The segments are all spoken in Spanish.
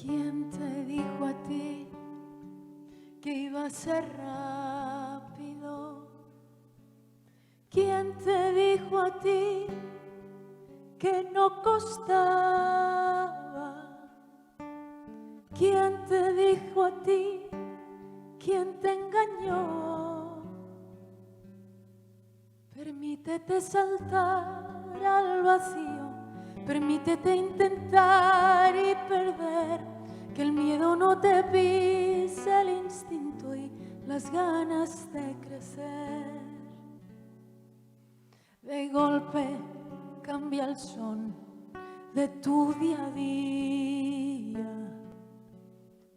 ¿Quién te dijo a ti que iba a ser rápido? ¿Quién te dijo a ti que no costaba? ¿Quién te dijo a ti? ¿Quién te engañó? Permítete saltar al vacío, permítete intentar y perder, que el miedo no te pise el instinto y las ganas de crecer. De golpe cambia el son de tu día a día,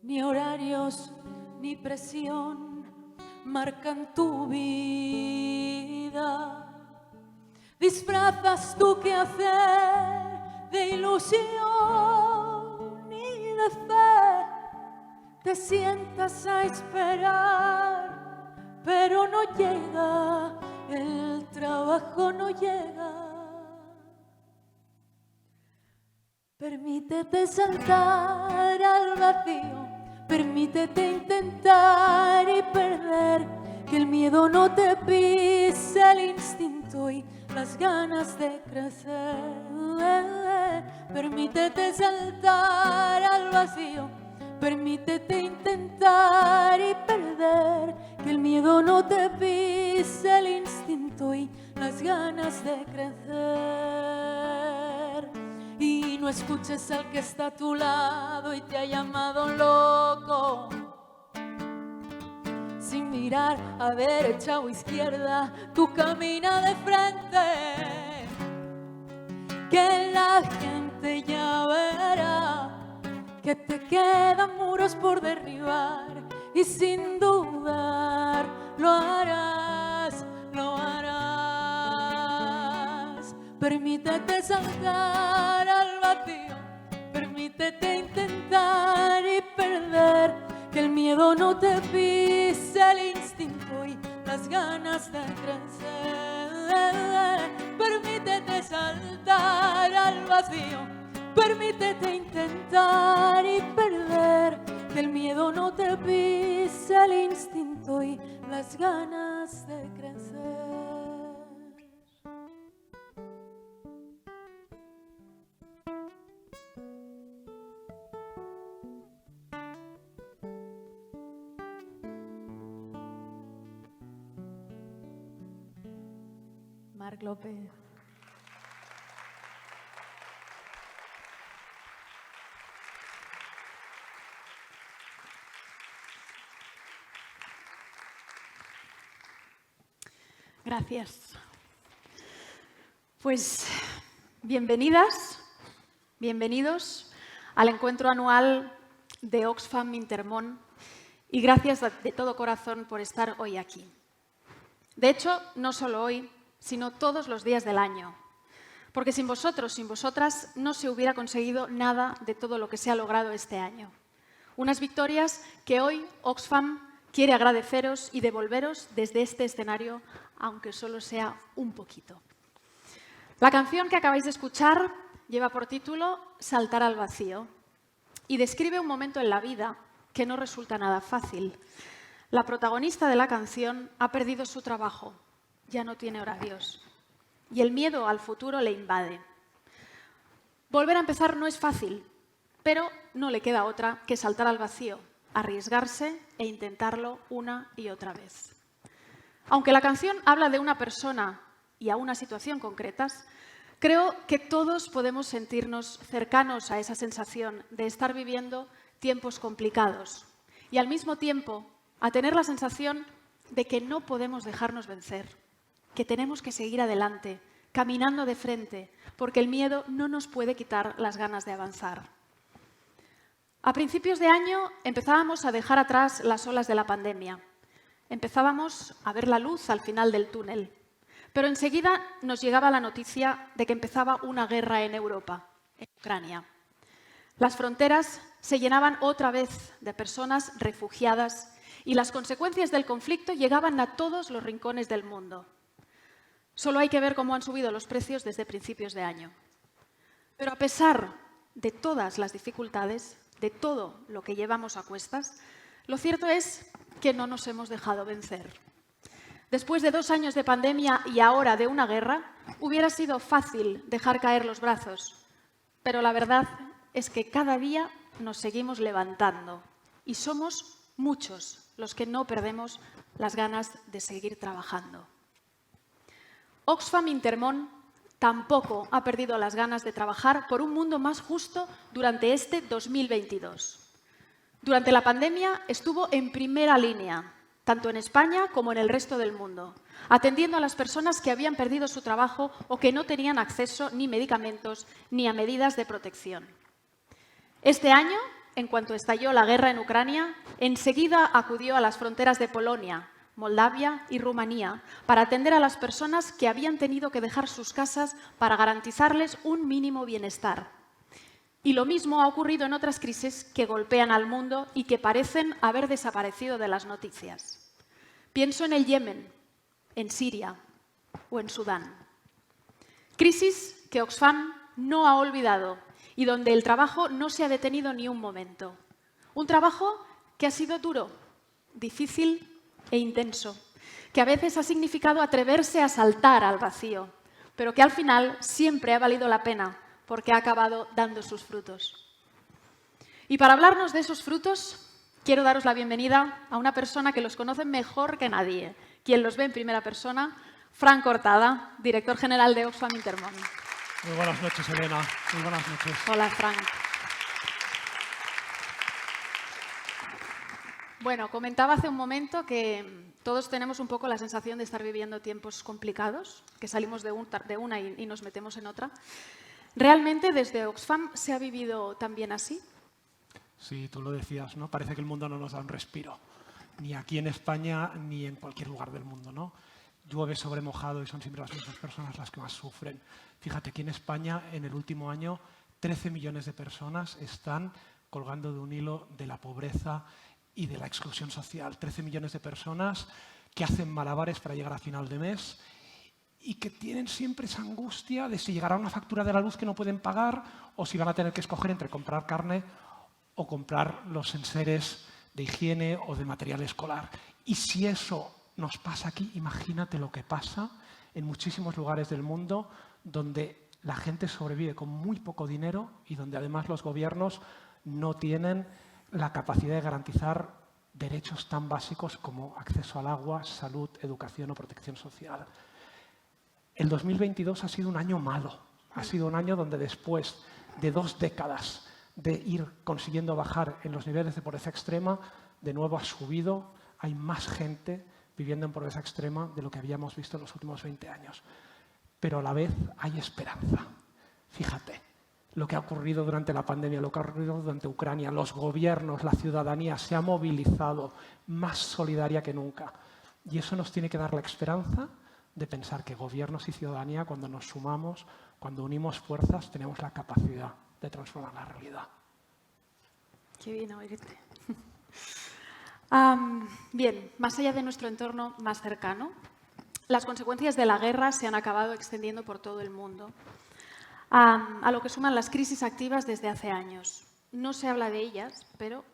ni horarios ni presión marcan tu vida. Disfrazas tu quehacer de ilusión y de fe. Te sientas a esperar, pero no llega, el trabajo no llega. Permítete saltar al vacío, permítete intentar y perder, que el miedo no te pise el instinto y las ganas de crecer. Permítete saltar al vacío, permítete intentar y perder, que el miedo no te pise el instinto y las ganas de crecer. Y no escuches al que está a tu lado y te ha llamado loco, sin mirar a derecha o izquierda, tú camina de frente, que la gente ya verá que te quedan muros por derribar y sin dudar lo harás, lo harás. Permítete saltar al vacío, permítete intentar y perder, que el miedo no te pise el instinto y las ganas de crecer. Permítete saltar al vacío, permítete intentar y perder, que el miedo no te pise el instinto y las ganas de crecer. Marc López. Gracias. Pues bienvenidas, bienvenidos al encuentro anual de Oxfam Intermón y gracias de todo corazón por estar hoy aquí. De hecho, no solo hoy, sino todos los días del año. Porque sin vosotros, sin vosotras, no se hubiera conseguido nada de todo lo que se ha logrado este año. Unas victorias que hoy Oxfam quiere agradeceros y devolveros desde este escenario, aunque solo sea un poquito. La canción que acabáis de escuchar lleva por título Saltar al vacío y describe un momento en la vida que no resulta nada fácil. La protagonista de la canción ha perdido su trabajo. Ya no tiene horarios y el miedo al futuro le invade. Volver a empezar no es fácil, pero no le queda otra que saltar al vacío, arriesgarse e intentarlo una y otra vez. Aunque la canción habla de una persona y a una situación concretas, creo que todos podemos sentirnos cercanos a esa sensación de estar viviendo tiempos complicados y al mismo tiempo a tener la sensación de que no podemos dejarnos vencer, que tenemos que seguir adelante, caminando de frente, porque el miedo no nos puede quitar las ganas de avanzar. A principios de año empezábamos a dejar atrás las olas de la pandemia. Empezábamos a ver la luz al final del túnel. Pero enseguida nos llegaba la noticia de que empezaba una guerra en Europa, en Ucrania. Las fronteras se llenaban otra vez de personas refugiadas y las consecuencias del conflicto llegaban a todos los rincones del mundo. Solo hay que ver cómo han subido los precios desde principios de año. Pero a pesar de todas las dificultades, de todo lo que llevamos a cuestas, lo cierto es que no nos hemos dejado vencer. Después de 2 años de pandemia y ahora de una guerra, hubiera sido fácil dejar caer los brazos, pero la verdad es que cada día nos seguimos levantando y somos muchos los que no perdemos las ganas de seguir trabajando. Oxfam Intermón tampoco ha perdido las ganas de trabajar por un mundo más justo durante este 2022. Durante la pandemia estuvo en primera línea, tanto en España como en el resto del mundo, atendiendo a las personas que habían perdido su trabajo o que no tenían acceso ni medicamentos ni a medidas de protección. Este año, en cuanto estalló la guerra en Ucrania, enseguida acudió a las fronteras de Polonia, Moldavia y Rumanía para atender a las personas que habían tenido que dejar sus casas para garantizarles un mínimo bienestar. Y lo mismo ha ocurrido en otras crisis que golpean al mundo y que parecen haber desaparecido de las noticias. Pienso en el Yemen, en Siria o en Sudán. Crisis que Oxfam no ha olvidado y donde el trabajo no se ha detenido ni un momento. Un trabajo que ha sido duro, difícil e intenso, que a veces ha significado atreverse a saltar al vacío, pero que al final siempre ha valido la pena porque ha acabado dando sus frutos. Y para hablarnos de esos frutos, quiero daros la bienvenida a una persona que los conoce mejor que nadie, quien los ve en primera persona, Fran Cortada, director general de Oxfam Intermón. Muy buenas noches, Elena. Muy buenas noches. Hola, Fran. Bueno, comentaba hace un momento que todos tenemos un poco la sensación de estar viviendo tiempos complicados, que salimos de una y nos metemos en otra. ¿Realmente desde Oxfam se ha vivido también así? Sí, tú lo decías, ¿no? Parece que el mundo no nos da un respiro, ni aquí en España ni en cualquier lugar del mundo, ¿no? Llueve sobre mojado y son siempre las mismas personas las que más sufren. Fíjate, aquí en España, en el último año, 13 millones de personas están colgando de un hilo de la pobreza y de la exclusión social. 13 millones de personas que hacen malabares para llegar a final de mes y que tienen siempre esa angustia de si llegará una factura de la luz que no pueden pagar o si van a tener que escoger entre comprar carne o comprar los enseres de higiene o de material escolar. Y si eso nos pasa aquí, imagínate lo que pasa en muchísimos lugares del mundo donde la gente sobrevive con muy poco dinero y donde además los gobiernos no tienen la capacidad de garantizar derechos tan básicos como acceso al agua, salud, educación o protección social. El 2022 ha sido un año malo. Ha sido un año donde después de 2 décadas de ir consiguiendo bajar en los niveles de pobreza extrema, de nuevo ha subido. Hay más gente viviendo en pobreza extrema de lo que habíamos visto en los últimos 20 años. Pero a la vez hay esperanza. Fíjate lo que ha ocurrido durante la pandemia, lo que ha ocurrido durante Ucrania. Los gobiernos, la ciudadanía se ha movilizado más solidaria que nunca. Y eso nos tiene que dar la esperanza de pensar que gobiernos y ciudadanía, cuando nos sumamos, cuando unimos fuerzas, tenemos la capacidad de transformar la realidad. Qué bien oírte. Bien, más allá de nuestro entorno más cercano, las consecuencias de la guerra se han acabado extendiendo por todo el mundo, a lo que suman las crisis activas desde hace años. No se habla de ellas, pero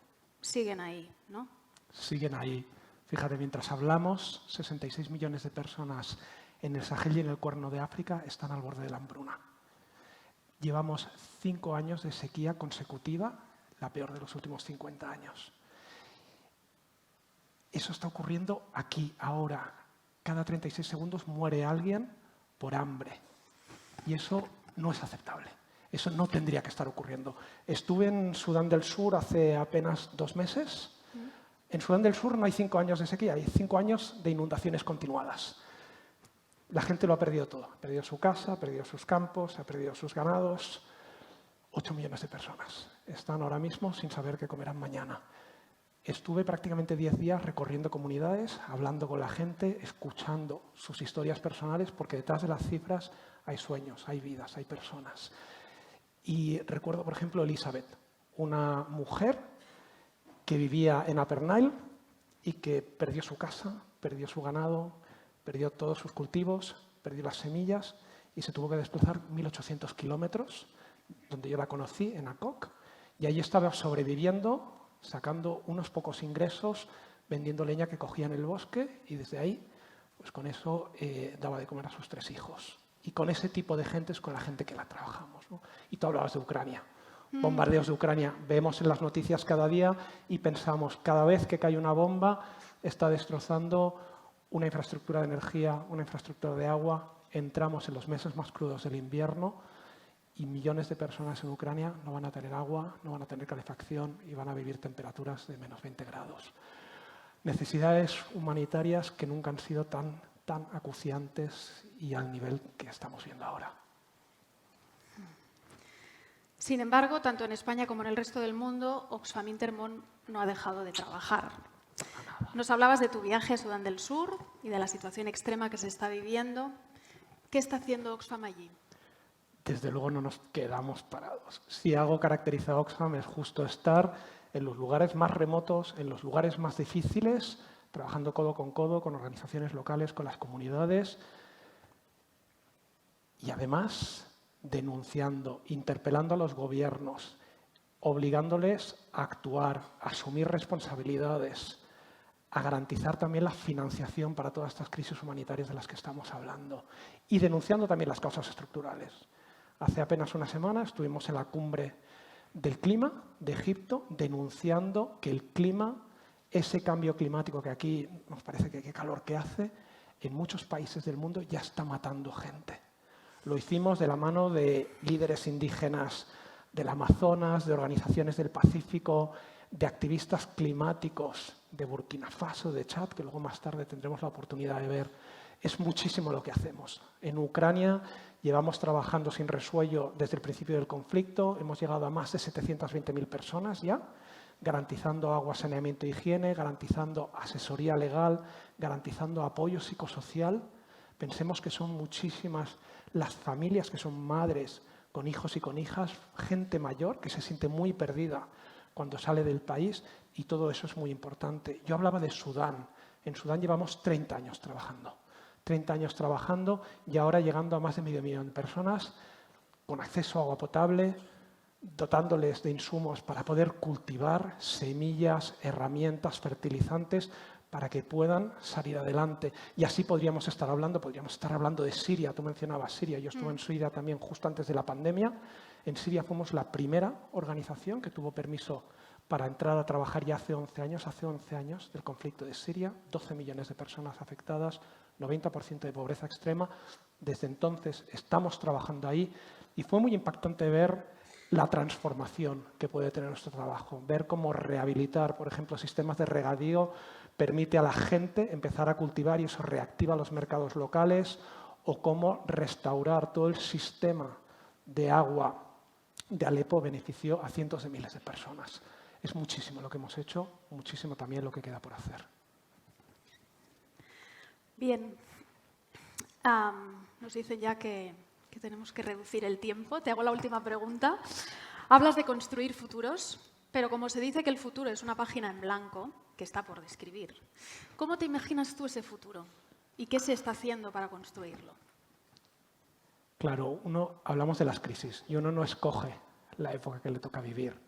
siguen ahí, ¿no? Siguen ahí. Fíjate, mientras hablamos, 66 millones de personas en el Sahel y en el Cuerno de África están al borde de la hambruna. Llevamos 5 años de sequía consecutiva, la peor de los últimos 50 años. Eso está ocurriendo aquí, ahora. Cada 36 segundos muere alguien por hambre. Y eso no es aceptable. Eso no tendría que estar ocurriendo. Estuve en Sudán del Sur hace apenas 2 meses. En Sudán del Sur no hay 5 años de sequía, hay 5 años de inundaciones continuadas. La gente lo ha perdido todo. Ha perdido su casa, ha perdido sus campos, ha perdido sus ganados. 8 millones de personas están ahora mismo sin saber qué comerán mañana. Estuve prácticamente 10 días recorriendo comunidades, hablando con la gente, escuchando sus historias personales, porque detrás de las cifras hay sueños, hay vidas, hay personas. Y recuerdo, por ejemplo, Elizabeth, una mujer que vivía en Upper Nile y que perdió su casa, perdió su ganado, perdió todos sus cultivos, perdió las semillas y se tuvo que desplazar 1.800 kilómetros, donde yo la conocí, en Akok, Y ahí estaba sobreviviendo, sacando unos pocos ingresos, vendiendo leña que cogía en el bosque y desde ahí, pues con eso daba de comer a sus 3 hijos. Y con ese tipo de gente es con la gente que la trabajamos, ¿no? Y tú hablabas de Ucrania. Bombardeos de Ucrania. Vemos en las noticias cada día y pensamos, cada vez que cae una bomba está destrozando una infraestructura de energía, una infraestructura de agua. Entramos en los meses más crudos del invierno y millones de personas en Ucrania no van a tener agua, no van a tener calefacción y van a vivir temperaturas de menos 20 grados. Necesidades humanitarias que nunca han sido tan acuciantes y al nivel que estamos viendo ahora. Sin embargo, tanto en España como en el resto del mundo, Oxfam Intermón no ha dejado de trabajar. Nos hablabas de tu viaje a Sudán del Sur y de la situación extrema que se está viviendo. ¿Qué está haciendo Oxfam allí? Desde luego no nos quedamos parados. Si algo caracteriza a Oxfam es justo estar en los lugares más remotos, en los lugares más difíciles, trabajando codo con organizaciones locales, con las comunidades y además denunciando, interpelando a los gobiernos, obligándoles a actuar, a asumir responsabilidades, a garantizar también la financiación para todas estas crisis humanitarias de las que estamos hablando y denunciando también las causas estructurales. Hace apenas una semana estuvimos en la cumbre del clima de Egipto denunciando que el clima, ese cambio climático que aquí nos parece que qué calor que hace, en muchos países del mundo ya está matando gente. Lo hicimos de la mano de líderes indígenas del Amazonas, de organizaciones del Pacífico, de activistas climáticos de Burkina Faso, de Chad, que luego más tarde tendremos la oportunidad de ver. Es muchísimo lo que hacemos. En Ucrania llevamos trabajando sin resuello desde el principio del conflicto. Hemos llegado a más de 720.000 personas ya, garantizando agua, saneamiento e higiene, garantizando asesoría legal, garantizando apoyo psicosocial. Pensemos que son muchísimas las familias que son madres con hijos y con hijas, gente mayor que se siente muy perdida cuando sale del país y todo eso es muy importante. Yo hablaba de Sudán. En Sudán llevamos 30 años trabajando. 30 años trabajando y ahora llegando a más de 500.000 de personas con acceso a agua potable, dotándoles de insumos para poder cultivar semillas, herramientas, fertilizantes para que puedan salir adelante. Y así podríamos estar hablando de Siria. Tú mencionabas Siria. Yo estuve en Siria también justo antes de la pandemia. En Siria fuimos la primera organización que tuvo permiso para entrar a trabajar ya hace 11 años del conflicto de Siria. 12 millones de personas afectadas, 90% de pobreza extrema. Desde entonces estamos trabajando ahí y fue muy impactante ver la transformación que puede tener nuestro trabajo. Ver cómo rehabilitar, por ejemplo, sistemas de regadío permite a la gente empezar a cultivar y eso reactiva los mercados locales, o cómo restaurar todo el sistema de agua de Alepo benefició a cientos de miles de personas. Es muchísimo lo que hemos hecho, muchísimo también lo que queda por hacer. Bien, nos dicen ya que tenemos que reducir el tiempo. Te hago la última pregunta. Hablas de construir futuros, pero como se dice que el futuro es una página en blanco que está por describir, ¿cómo te imaginas tú ese futuro? ¿Y qué se está haciendo para construirlo? Claro, hablamos de las crisis y uno no escoge la época que le toca vivir,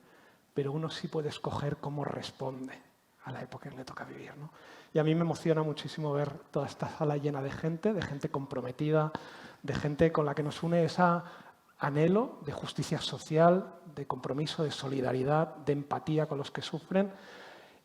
pero uno sí puede escoger cómo responde a la época que le toca vivir, ¿no? Y a mí me emociona muchísimo ver toda esta sala llena de gente comprometida, de gente con la que nos une ese anhelo de justicia social, de compromiso, de solidaridad, de empatía con los que sufren.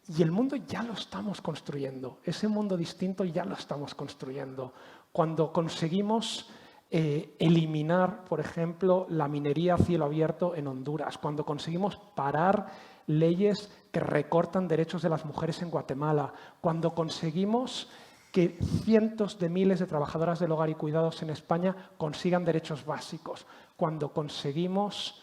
Y el mundo ya lo estamos construyendo, ese mundo distinto ya lo estamos construyendo. Cuando conseguimos eliminar, por ejemplo, la minería a cielo abierto en Honduras, cuando conseguimos parar leyes que recortan derechos de las mujeres en Guatemala, cuando conseguimos que cientos de miles de trabajadoras del hogar y cuidados en España consigan derechos básicos, cuando conseguimos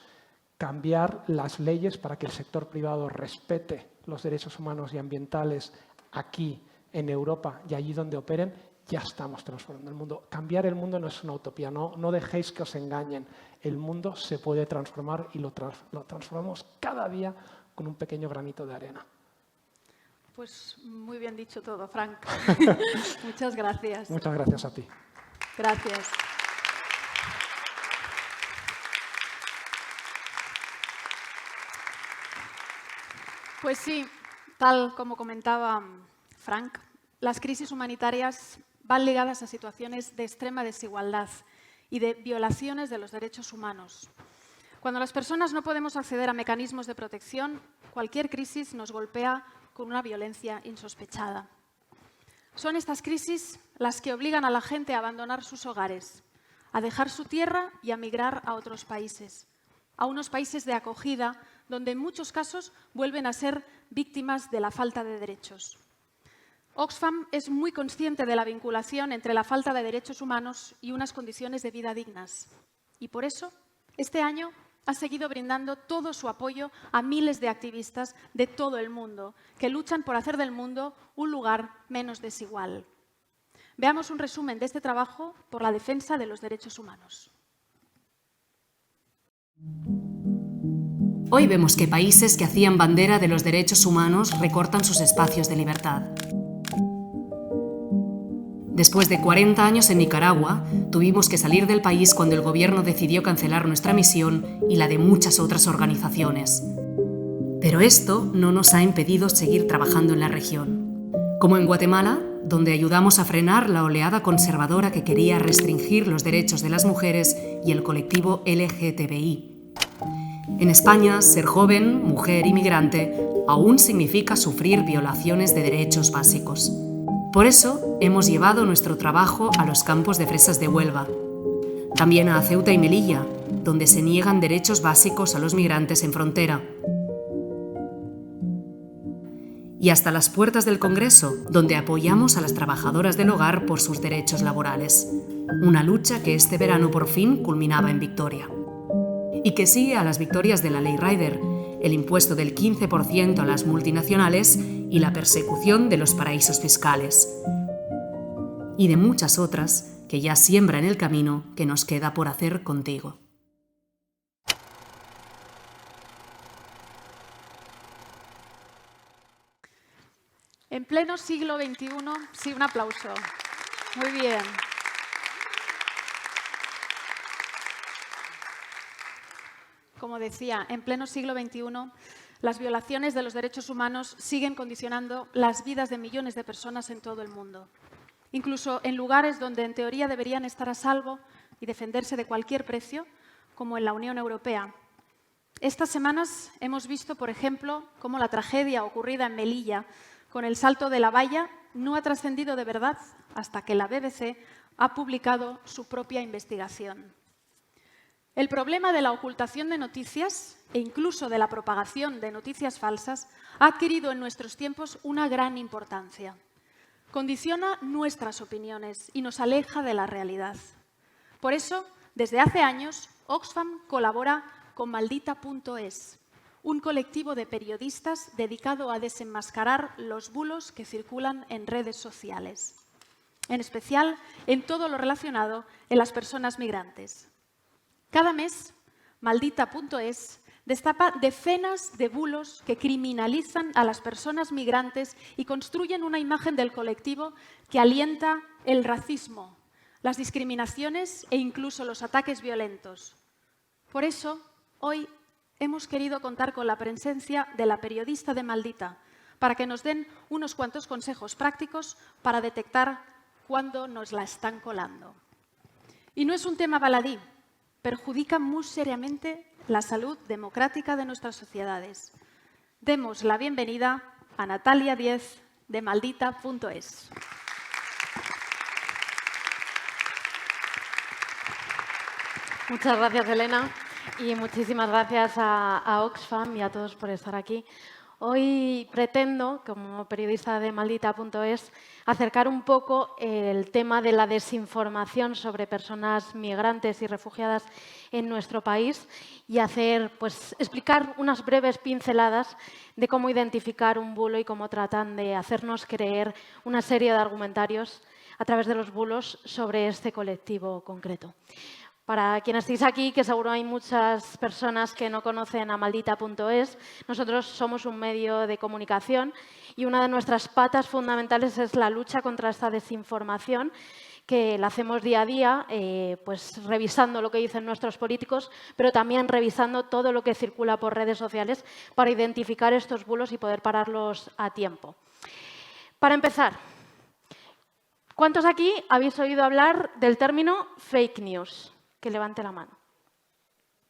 cambiar las leyes para que el sector privado respete los derechos humanos y ambientales aquí, en Europa y allí donde operen, ya estamos transformando el mundo. Cambiar el mundo no es una utopía, no dejéis que os engañen. El mundo se puede transformar y lo transformamos cada día con un pequeño granito de arena. Pues muy bien dicho todo, Frank. Muchas gracias. Muchas gracias a ti. Gracias. Pues sí, tal como comentaba Frank, las crisis humanitarias van ligadas a situaciones de extrema desigualdad y de violaciones de los derechos humanos. Cuando las personas no podemos acceder a mecanismos de protección, cualquier crisis nos golpea con una violencia insospechada. Son estas crisis las que obligan a la gente a abandonar sus hogares, a dejar su tierra y a migrar a otros países, a unos países de acogida donde en muchos casos vuelven a ser víctimas de la falta de derechos. Oxfam es muy consciente de la vinculación entre la falta de derechos humanos y unas condiciones de vida dignas. Y por eso, este año ha seguido brindando todo su apoyo a miles de activistas de todo el mundo que luchan por hacer del mundo un lugar menos desigual. Veamos un resumen de este trabajo por la defensa de los derechos humanos. Hoy vemos que países que hacían bandera de los derechos humanos recortan sus espacios de libertad. Después de 40 años en Nicaragua, tuvimos que salir del país cuando el gobierno decidió cancelar nuestra misión y la de muchas otras organizaciones. Pero esto no nos ha impedido seguir trabajando en la región. Como en Guatemala, donde ayudamos a frenar la oleada conservadora que quería restringir los derechos de las mujeres y el colectivo LGTBI. En España, ser joven, mujer y migrante aún significa sufrir violaciones de derechos básicos. Por eso, hemos llevado nuestro trabajo a los campos de fresas de Huelva, también a Ceuta y Melilla, donde se niegan derechos básicos a los migrantes en frontera. Y hasta las puertas del Congreso, donde apoyamos a las trabajadoras del hogar por sus derechos laborales. Una lucha que este verano por fin culminaba en victoria. Y que sigue a las victorias de la Ley Rider, el impuesto del 15% a las multinacionales y la persecución de los paraísos fiscales. Y de muchas otras que ya siembran el camino que nos queda por hacer contigo. En pleno siglo XXI, sí, un aplauso. Muy bien. Como decía, en pleno siglo XXI, las violaciones de los derechos humanos siguen condicionando las vidas de millones de personas en todo el mundo. Incluso en lugares donde en teoría deberían estar a salvo y defenderse de cualquier precio, como en la Unión Europea. Estas semanas hemos visto, por ejemplo, cómo la tragedia ocurrida en Melilla con el salto de la valla no ha trascendido de verdad hasta que la BBC ha publicado su propia investigación. El problema de la ocultación de noticias e incluso de la propagación de noticias falsas ha adquirido en nuestros tiempos una gran importancia. Condiciona nuestras opiniones y nos aleja de la realidad. Por eso, desde hace años, Oxfam colabora con Maldita.es, un colectivo de periodistas dedicado a desenmascarar los bulos que circulan en redes sociales, en especial en todo lo relacionado en las personas migrantes. Cada mes, Maldita.es destapa decenas de bulos que criminalizan a las personas migrantes y construyen una imagen del colectivo que alienta el racismo, las discriminaciones e incluso los ataques violentos. Por eso, hoy hemos querido contar con la presencia de la periodista de Maldita para que nos den unos cuantos consejos prácticos para detectar cuándo nos la están colando. Y no es un tema baladí. Perjudica muy seriamente la salud democrática de nuestras sociedades. Demos la bienvenida a Natalia Díez de Maldita.es. Muchas gracias, Elena, y muchísimas gracias a Oxfam y a todos por estar aquí. Hoy pretendo, como periodista de Maldita.es, acercar un poco el tema de la desinformación sobre personas migrantes y refugiadas en nuestro país y explicar unas breves pinceladas de cómo identificar un bulo y cómo tratan de hacernos creer una serie de argumentarios a través de los bulos sobre este colectivo concreto. Para quienes estéis aquí, que seguro hay muchas personas que no conocen a Maldita.es, nosotros somos un medio de comunicación y una de nuestras patas fundamentales es la lucha contra esta desinformación que la hacemos día a día, pues revisando lo que dicen nuestros políticos, pero también revisando todo lo que circula por redes sociales para identificar estos bulos y poder pararlos a tiempo. Para empezar, ¿cuántos aquí habéis oído hablar del término fake news? Que levante la mano.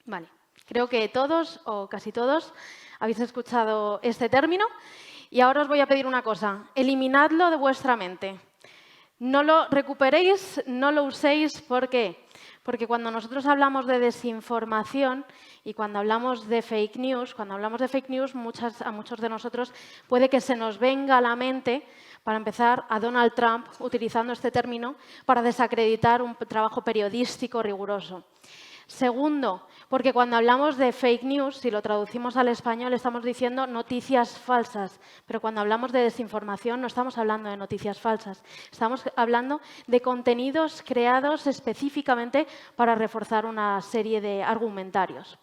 Vale, creo que todos o casi todos habéis escuchado este término y ahora os voy a pedir una cosa, eliminadlo de vuestra mente. No lo recuperéis, no lo uséis, ¿por qué? Porque cuando nosotros hablamos de desinformación y cuando hablamos de fake news, a muchos de nosotros puede que se nos venga a la mente, para empezar, a Donald Trump utilizando este término para desacreditar un trabajo periodístico riguroso. Segundo, porque cuando hablamos de fake news, si lo traducimos al español, estamos diciendo noticias falsas. Pero cuando hablamos de desinformación no estamos hablando de noticias falsas. Estamos hablando de contenidos creados específicamente para reforzar una serie de argumentarios.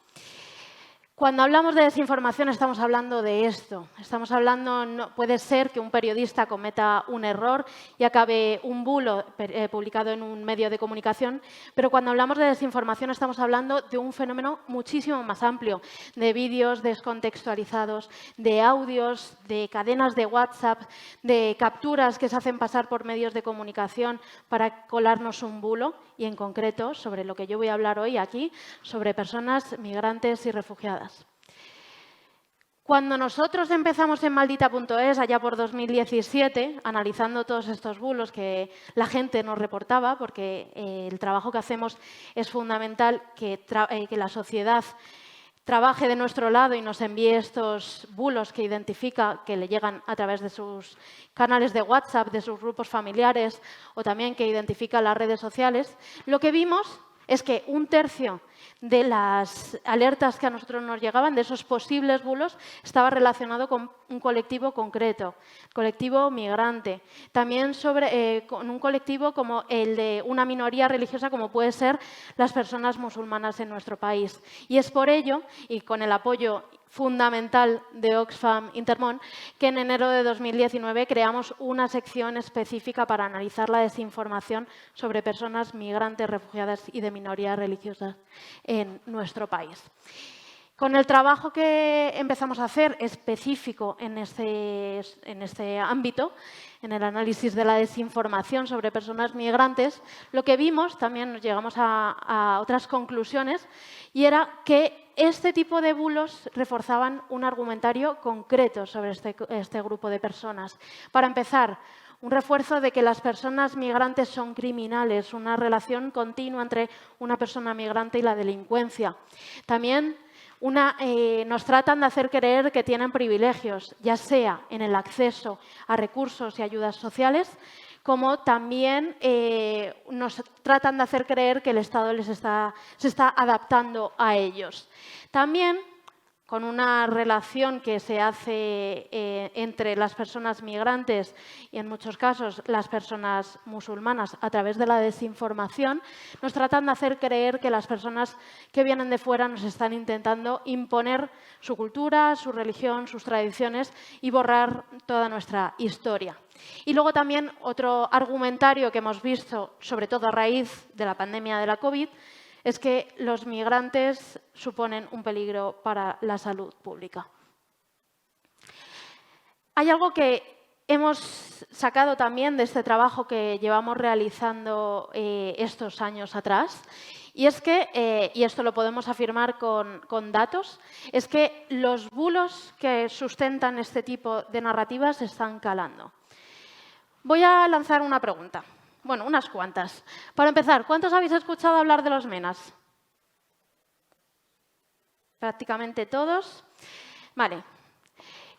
Cuando hablamos de desinformación estamos hablando de esto. Estamos hablando, no, puede ser que un periodista cometa un error y acabe un bulo publicado en un medio de comunicación, pero cuando hablamos de desinformación estamos hablando de un fenómeno muchísimo más amplio, de vídeos descontextualizados, de audios, de cadenas de WhatsApp, de capturas que se hacen pasar por medios de comunicación para colarnos un bulo y, en concreto, sobre lo que yo voy a hablar hoy aquí, sobre personas migrantes y refugiadas. Cuando nosotros empezamos en Maldita.es, allá por 2017, analizando todos estos bulos que la gente nos reportaba, porque el trabajo que hacemos es fundamental que la sociedad trabaje de nuestro lado y nos envíe estos bulos que identifica, que le llegan a través de sus canales de WhatsApp, de sus grupos familiares o también que identifica las redes sociales, lo que vimos es que 1/3 de las alertas que a nosotros nos llegaban, de esos posibles bulos, estaba relacionado con un colectivo concreto, colectivo migrante. También con un colectivo como el de una minoría religiosa, como puede ser las personas musulmanas en nuestro país. Y es por ello, y con el apoyo fundamental de Oxfam Intermón, que en enero de 2019 creamos una sección específica para analizar la desinformación sobre personas migrantes, refugiadas y de minorías religiosas en nuestro país. Con el trabajo que empezamos a hacer específico en este ámbito, en el análisis de la desinformación sobre personas migrantes, lo que vimos, también nos llegamos a otras conclusiones, y era que este tipo de bulos reforzaban un argumentario concreto sobre este grupo de personas. Para empezar, un refuerzo de que las personas migrantes son criminales, una relación continua entre una persona migrante y la delincuencia. También nos tratan de hacer creer que tienen privilegios, ya sea en el acceso a recursos y ayudas sociales, como también nos tratan de hacer creer que el Estado se está adaptando a ellos. También con una relación que se hace entre las personas migrantes y, en muchos casos, las personas musulmanas a través de la desinformación, nos tratan de hacer creer que las personas que vienen de fuera nos están intentando imponer su cultura, su religión, sus tradiciones y borrar toda nuestra historia. Y luego también otro argumentario que hemos visto, sobre todo a raíz de la pandemia de la COVID, es que los migrantes suponen un peligro para la salud pública. Hay algo que hemos sacado también de este trabajo que llevamos realizando estos años atrás, y es que, y esto lo podemos afirmar con datos, es que los bulos que sustentan este tipo de narrativas están calando. Voy a lanzar una pregunta. Bueno, unas cuantas. Para empezar, ¿cuántos habéis escuchado hablar de los MENAs? Prácticamente todos. Vale.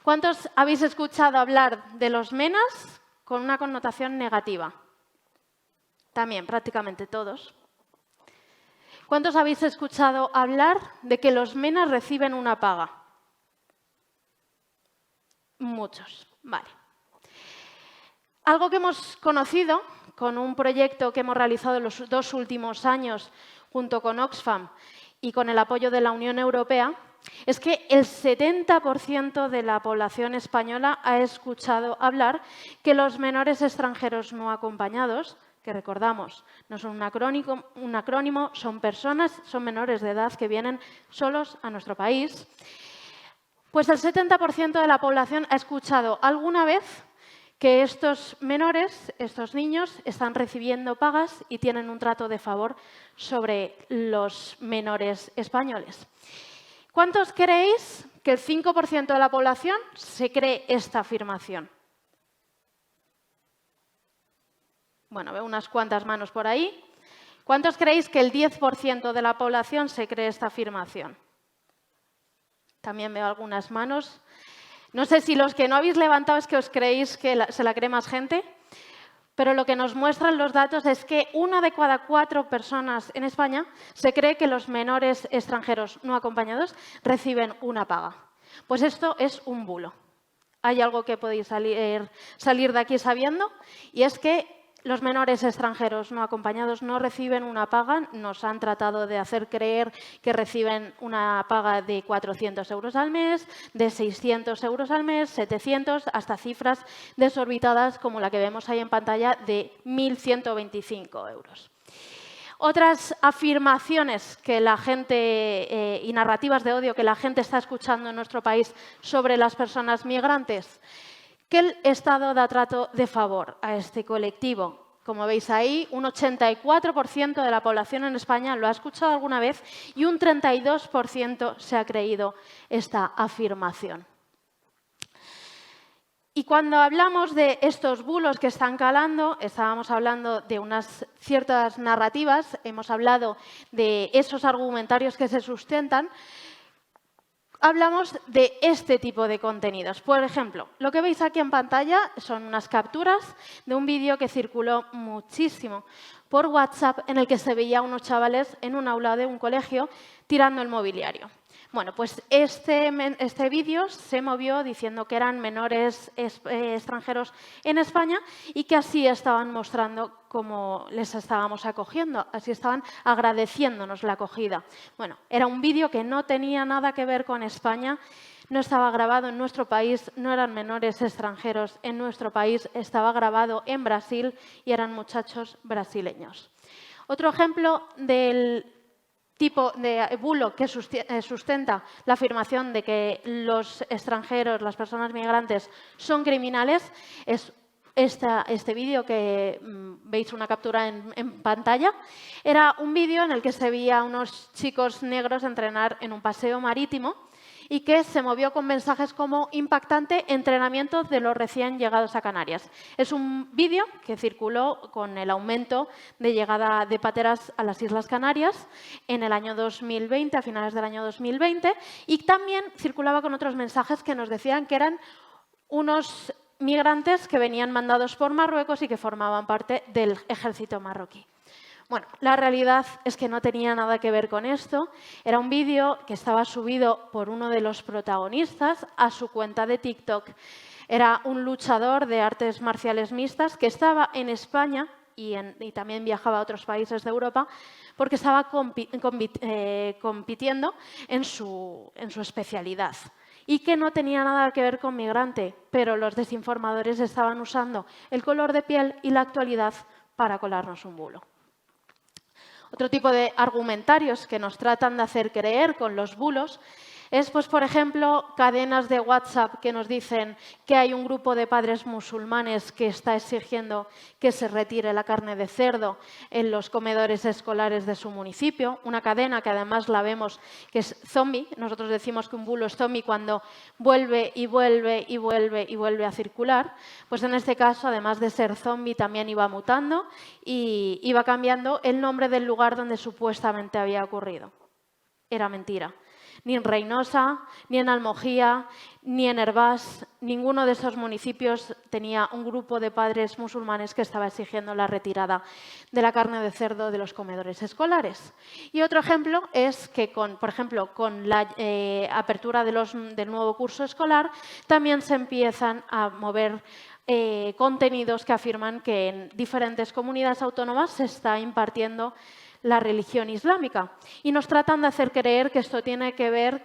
¿Cuántos habéis escuchado hablar de los MENAs con una connotación negativa? También, prácticamente todos. ¿Cuántos habéis escuchado hablar de que los MENAs reciben una paga? Muchos. Vale. Algo que hemos conocido con un proyecto que hemos realizado en los 2 últimos años junto con Oxfam y con el apoyo de la Unión Europea, es que el 70% de la población española ha escuchado hablar que los menores extranjeros no acompañados que recordamos, no son un acrónimo, son personas, son menores de edad que vienen solos a nuestro país, pues el 70% de la población ha escuchado alguna vez que estos menores, estos niños, están recibiendo pagas y tienen un trato de favor sobre los menores españoles. ¿Cuántos creéis que el 5% de la población se cree esta afirmación? Bueno, veo unas cuantas manos por ahí. ¿Cuántos creéis que el 10% de la población se cree esta afirmación? También veo algunas manos. No sé si los que no habéis levantado es que os creéis que se la cree más gente, pero lo que nos muestran los datos es que 1 de cada 4 personas en España se cree que los menores extranjeros no acompañados reciben una paga. Pues esto es un bulo. Hay algo que podéis salir de aquí sabiendo, y es que los menores extranjeros no acompañados no reciben una paga. Nos han tratado de hacer creer que reciben una paga de 400 euros al mes, de 600 euros al mes, 700, hasta cifras desorbitadas como la que vemos ahí en pantalla de 1.125 euros. Otras afirmaciones que la gente y narrativas de odio que la gente está escuchando en nuestro país sobre las personas migrantes. Que el Estado da trato de favor a este colectivo. Como veis ahí, un 84% de la población en España lo ha escuchado alguna vez y un 32% se ha creído esta afirmación. Y cuando hablamos de estos bulos que están calando, estábamos hablando de unas ciertas narrativas, hemos hablado de esos argumentarios que se sustentan. Hablamos de este tipo de contenidos. Por ejemplo, lo que veis aquí en pantalla son unas capturas de un vídeo que circuló muchísimo por WhatsApp en el que se veía a unos chavales en un aula de un colegio tirando el mobiliario. Bueno, pues este vídeo se movió diciendo que eran menores extranjeros en España y que así estaban mostrando cómo les estábamos acogiendo, así estaban agradeciéndonos la acogida. Bueno, era un vídeo que no tenía nada que ver con España, no estaba grabado en nuestro país, no eran menores extranjeros en nuestro país, estaba grabado en Brasil y eran muchachos brasileños. Otro ejemplo del tipo de bulo que sustenta la afirmación de que los extranjeros, las personas migrantes, son criminales es este vídeo que veis una captura en pantalla. Era un vídeo en el que se veía a unos chicos negros entrenar en un paseo marítimo y que se movió con mensajes como impactante entrenamiento de los recién llegados a Canarias. Es un vídeo que circuló con el aumento de llegada de pateras a las Islas Canarias en el año 2020, a finales del año 2020, y también circulaba con otros mensajes que nos decían que eran unos migrantes que venían mandados por Marruecos y que formaban parte del ejército marroquí. Bueno, la realidad es que no tenía nada que ver con esto. Era un vídeo que estaba subido por uno de los protagonistas a su cuenta de TikTok. Era un luchador de artes marciales mixtas que estaba en España y también viajaba a otros países de Europa porque estaba compitiendo en su especialidad. Y que no tenía nada que ver con migrante, pero los desinformadores estaban usando el color de piel y la actualidad para colarnos un bulo. Otro tipo de argumentarios que nos tratan de hacer creer con los bulos es, pues, por ejemplo, cadenas de WhatsApp que nos dicen que hay un grupo de padres musulmanes que está exigiendo que se retire la carne de cerdo en los comedores escolares de su municipio. Una cadena que además la vemos que es zombie. Nosotros decimos que un bulo es zombie cuando vuelve y vuelve y vuelve y vuelve a circular. Pues en este caso, además de ser zombie, también iba mutando y iba cambiando el nombre del lugar donde supuestamente había ocurrido. Era mentira. Ni en Reynosa, ni en Almojía, ni en Hervás, ninguno de esos municipios tenía un grupo de padres musulmanes que estaba exigiendo la retirada de la carne de cerdo de los comedores escolares. Y otro ejemplo es que, por ejemplo, con la apertura del nuevo curso escolar, también se empiezan a mover contenidos que afirman que en diferentes comunidades autónomas se está impartiendo la religión islámica y nos tratan de hacer creer que esto tiene que ver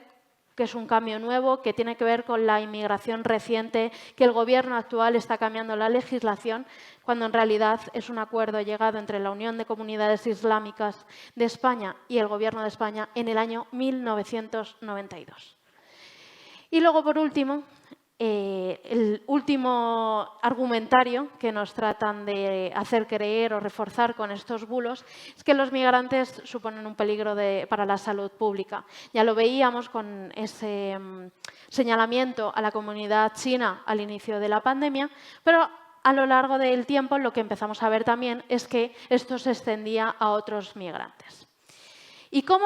que es un cambio nuevo, que tiene que ver con la inmigración reciente, que el Gobierno actual está cambiando la legislación, cuando en realidad es un acuerdo llegado entre la Unión de Comunidades Islámicas de España y el Gobierno de España en el año 1992. Y luego, por último, el último argumentario que nos tratan de hacer creer o reforzar con estos bulos es que los migrantes suponen un peligro para la salud pública. Ya lo veíamos con ese señalamiento a la comunidad china al inicio de la pandemia, pero a lo largo del tiempo lo que empezamos a ver también es que esto se extendía a otros migrantes. ¿Y cómo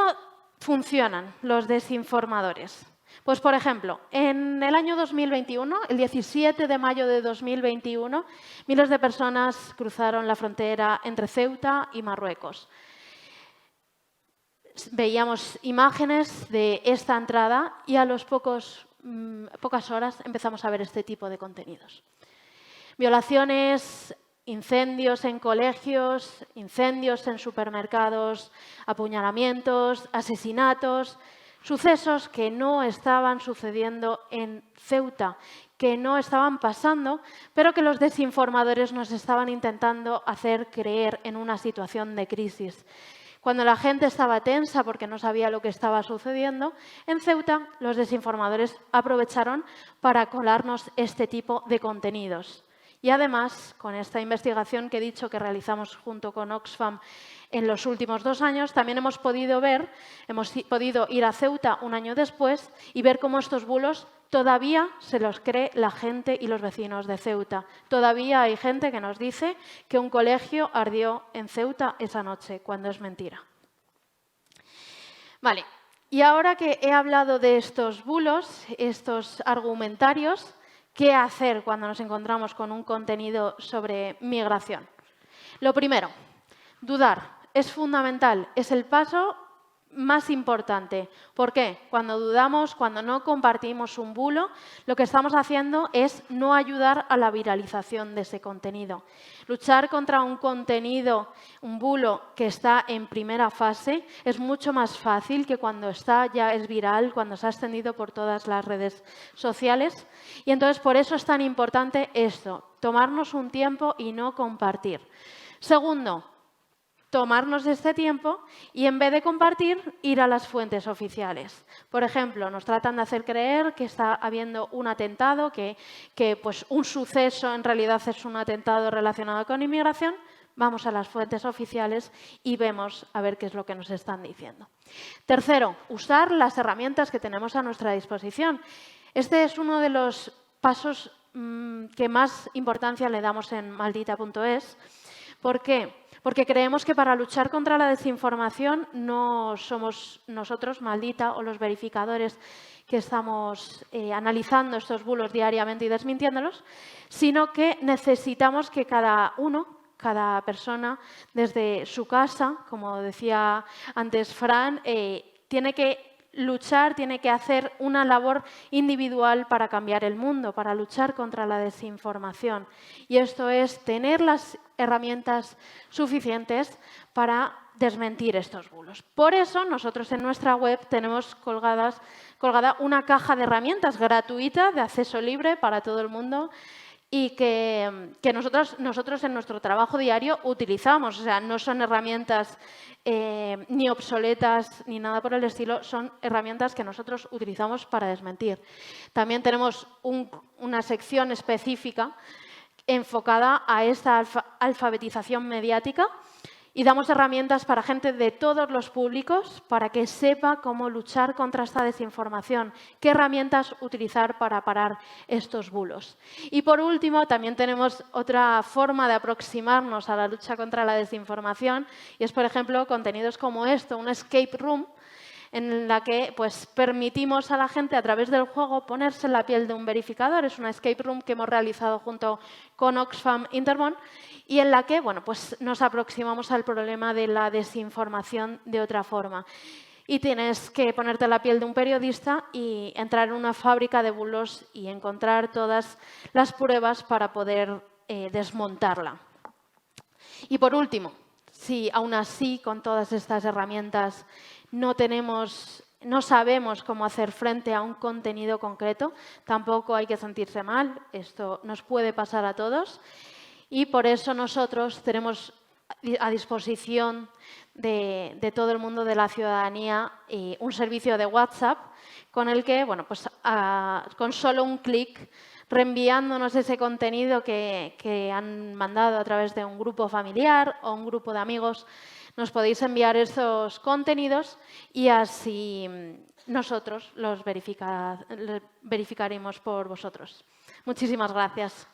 funcionan los desinformadores? Pues, por ejemplo, en el año 2021, el 17 de mayo de 2021, miles de personas cruzaron la frontera entre Ceuta y Marruecos. Veíamos imágenes de esta entrada y a los pocas horas empezamos a ver este tipo de contenidos. Violaciones, incendios en colegios, incendios en supermercados, apuñalamientos, asesinatos. Sucesos que no estaban sucediendo en Ceuta, que no estaban pasando, pero que los desinformadores nos estaban intentando hacer creer en una situación de crisis. Cuando la gente estaba tensa porque no sabía lo que estaba sucediendo, en Ceuta los desinformadores aprovecharon para colarnos este tipo de contenidos. Y además, con esta investigación que he dicho que realizamos junto con Oxfam en los últimos 2 años, también hemos podido ir a Ceuta un año después y ver cómo estos bulos todavía se los cree la gente y los vecinos de Ceuta. Todavía hay gente que nos dice que un colegio ardió en Ceuta esa noche, cuando es mentira. Vale, y ahora que he hablado de estos bulos, estos argumentarios, ¿qué hacer cuando nos encontramos con un contenido sobre migración? Lo primero, dudar. Es fundamental, es el paso más importante. ¿Por qué? Cuando dudamos, cuando no compartimos un bulo, lo que estamos haciendo es no ayudar a la viralización de ese contenido. Luchar contra un contenido, un bulo que está en primera fase, es mucho más fácil que cuando ya es viral, cuando se ha extendido por todas las redes sociales. Y entonces por eso es tan importante esto, tomarnos un tiempo y no compartir. Segundo, tomarnos este tiempo y en vez de compartir, ir a las fuentes oficiales. Por ejemplo, nos tratan de hacer creer que está habiendo un atentado, que pues, un suceso en realidad es un atentado relacionado con inmigración. Vamos a las fuentes oficiales y vemos a ver qué es lo que nos están diciendo. Tercero, usar las herramientas que tenemos a nuestra disposición. Este es uno de los pasos que más importancia le damos en maldita.es. ¿Por qué? Porque creemos que para luchar contra la desinformación no somos nosotros, Maldita, o los verificadores que estamos analizando estos bulos diariamente y desmintiéndolos, sino que necesitamos que cada persona, desde su casa, como decía antes Fran, tiene que luchar, tiene que hacer una labor individual para cambiar el mundo, para luchar contra la desinformación. Y esto es tener las herramientas suficientes para desmentir estos bulos. Por eso nosotros en nuestra web tenemos colgada una caja de herramientas gratuita de acceso libre para todo el mundo y que nosotros en nuestro trabajo diario utilizamos. O sea, no son herramientas ni obsoletas ni nada por el estilo, son herramientas que nosotros utilizamos para desmentir. También tenemos una sección específica enfocada a esta alfabetización mediática y damos herramientas para gente de todos los públicos para que sepa cómo luchar contra esta desinformación, qué herramientas utilizar para parar estos bulos. Y por último, también tenemos otra forma de aproximarnos a la lucha contra la desinformación y es, por ejemplo, contenidos como esto, un escape room, en la que pues, permitimos a la gente a través del juego ponerse en la piel de un verificador. Es una escape room que hemos realizado junto con Oxfam Intermón y en la que bueno, pues, nos aproximamos al problema de la desinformación de otra forma. Y tienes que ponerte en la piel de un periodista y entrar en una fábrica de bulos y encontrar todas las pruebas para poder desmontarla. Y por último, si aún así con todas estas herramientas no tenemos no sabemos cómo hacer frente a un contenido concreto. Tampoco hay que sentirse mal, esto nos puede pasar a todos. Y por eso nosotros tenemos a disposición de todo el mundo de la ciudadanía un servicio de WhatsApp con el que, bueno, pues con solo un clic, reenviándonos ese contenido que han mandado a través de un grupo familiar o un grupo de amigos, nos podéis enviar esos contenidos y así nosotros los verificaremos por vosotros. Muchísimas gracias.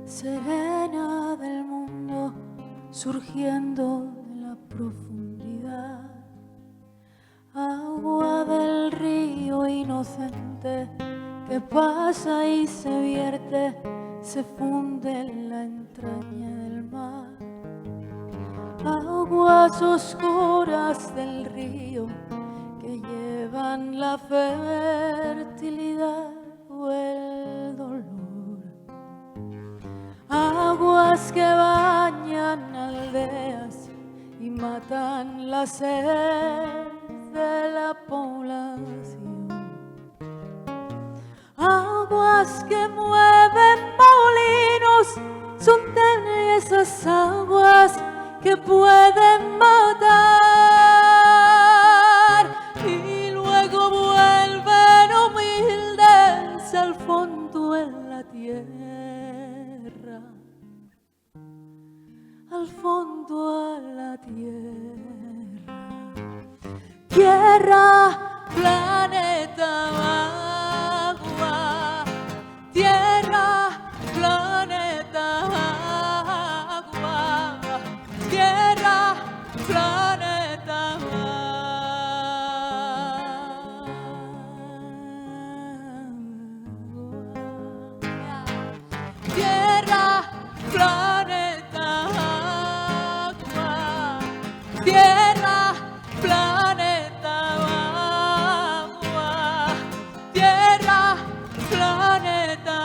Serena del mundo, surgiendo de la profundidad, agua del río inocente que pasa y se vierte, se funde en la entraña del mar. Aguas oscuras del río que llevan la fertilidad o el dolor. Aguas que bañan aldeas y matan la sed de la población. Aguas que mueven molinos, son de esas aguas que pueden matar y luego vuelven humildes al fondo en la tierra. Al fondo a la tierra, tierra, planeta, agua, tierra, planeta, agua, tierra, planeta, agua, tierra, planeta. Tierra, planeta, agua, tierra, planeta,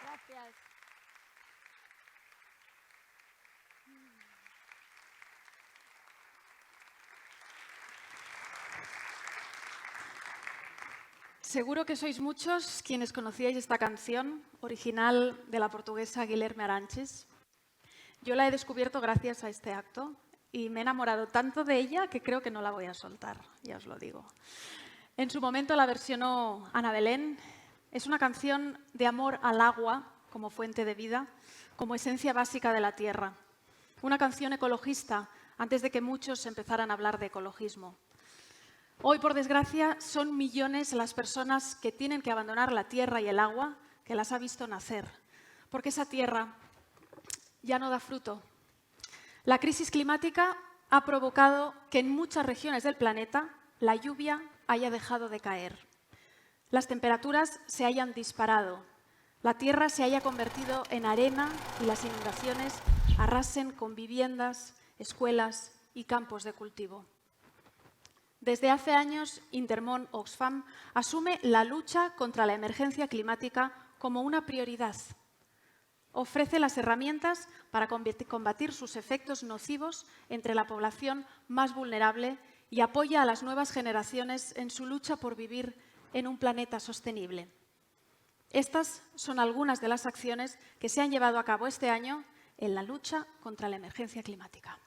Gracias. Seguro que sois muchos quienes conocíais esta canción, original de la portuguesa Guilherme Aranches. Yo la he descubierto gracias a este acto y me he enamorado tanto de ella que creo que no la voy a soltar, ya os lo digo. En su momento la versionó Ana Belén. Es una canción de amor al agua como fuente de vida, como esencia básica de la tierra. Una canción ecologista antes de que muchos empezaran a hablar de ecologismo. Hoy, por desgracia, son millones las personas que tienen que abandonar la tierra y el agua que las ha visto nacer, porque esa tierra ya no da fruto. La crisis climática ha provocado que en muchas regiones del planeta la lluvia haya dejado de caer. Las temperaturas se hayan disparado, la tierra se haya convertido en arena y las inundaciones arrasen con viviendas, escuelas y campos de cultivo. Desde hace años, Intermón Oxfam asume la lucha contra la emergencia climática como una prioridad. Ofrece las herramientas para combatir sus efectos nocivos entre la población más vulnerable y apoya a las nuevas generaciones en su lucha por vivir en un planeta sostenible. Estas son algunas de las acciones que se han llevado a cabo este año en la lucha contra la emergencia climática.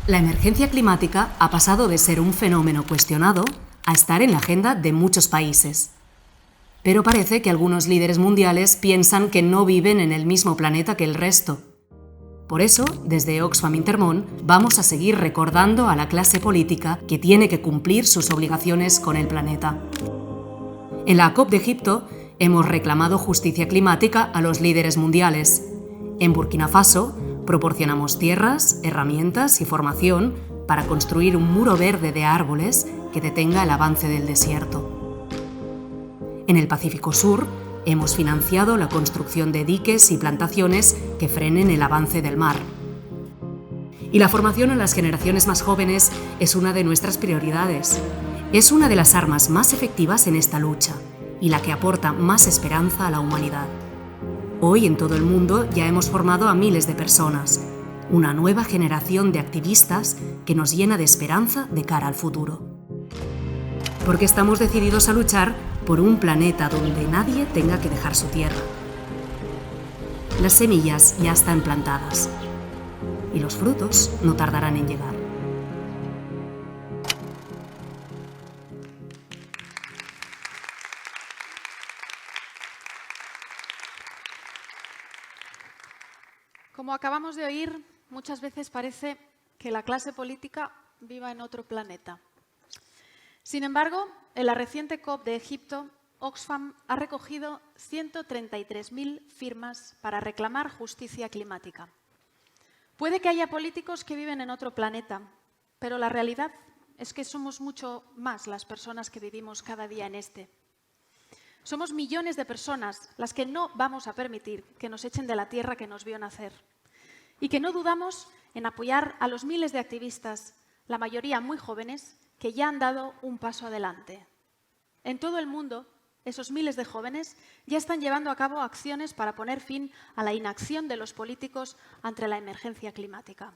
La emergencia climática ha pasado de ser un fenómeno cuestionado a estar en la agenda de muchos países. Pero parece que algunos líderes mundiales piensan que no viven en el mismo planeta que el resto. Por eso, desde Oxfam Intermón, vamos a seguir recordando a la clase política que tiene que cumplir sus obligaciones con el planeta. En la COP de Egipto hemos reclamado justicia climática a los líderes mundiales. En Burkina Faso proporcionamos tierras, herramientas y formación para construir un muro verde de árboles que detenga el avance del desierto. En el Pacífico Sur hemos financiado la construcción de diques y plantaciones que frenen el avance del mar. Y la formación a las generaciones más jóvenes es una de nuestras prioridades. Es una de las armas más efectivas en esta lucha y la que aporta más esperanza a la humanidad. Hoy en todo el mundo ya hemos formado a miles de personas, una nueva generación de activistas que nos llena de esperanza de cara al futuro. Porque estamos decididos a luchar por un planeta donde nadie tenga que dejar su tierra. Las semillas ya están plantadas y los frutos no tardarán en llegar. Como acabamos de oír, muchas veces parece que la clase política viva en otro planeta. Sin embargo, en la reciente COP de Egipto, Oxfam ha recogido 133.000 firmas para reclamar justicia climática. Puede que haya políticos que viven en otro planeta, pero la realidad es que somos mucho más las personas que vivimos cada día en este. Somos millones de personas las que no vamos a permitir que nos echen de la tierra que nos vio nacer y que no dudamos en apoyar a los miles de activistas, la mayoría muy jóvenes, que ya han dado un paso adelante. En todo el mundo, esos miles de jóvenes ya están llevando a cabo acciones para poner fin a la inacción de los políticos ante la emergencia climática.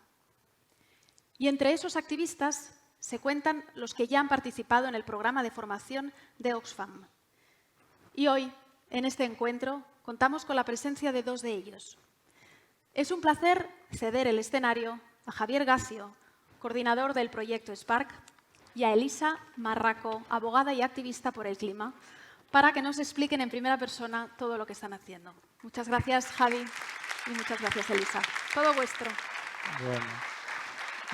Y entre esos activistas se cuentan los que ya han participado en el programa de formación de Oxfam. Y hoy, en este encuentro, contamos con la presencia de dos de ellos. Es un placer ceder el escenario a Javier Gacio, coordinador del proyecto Spark, y a Elisa Marraco, abogada y activista por el clima, para que nos expliquen en primera persona todo lo que están haciendo. Muchas gracias, Javi, y muchas gracias, Elisa. Todo vuestro. Bueno,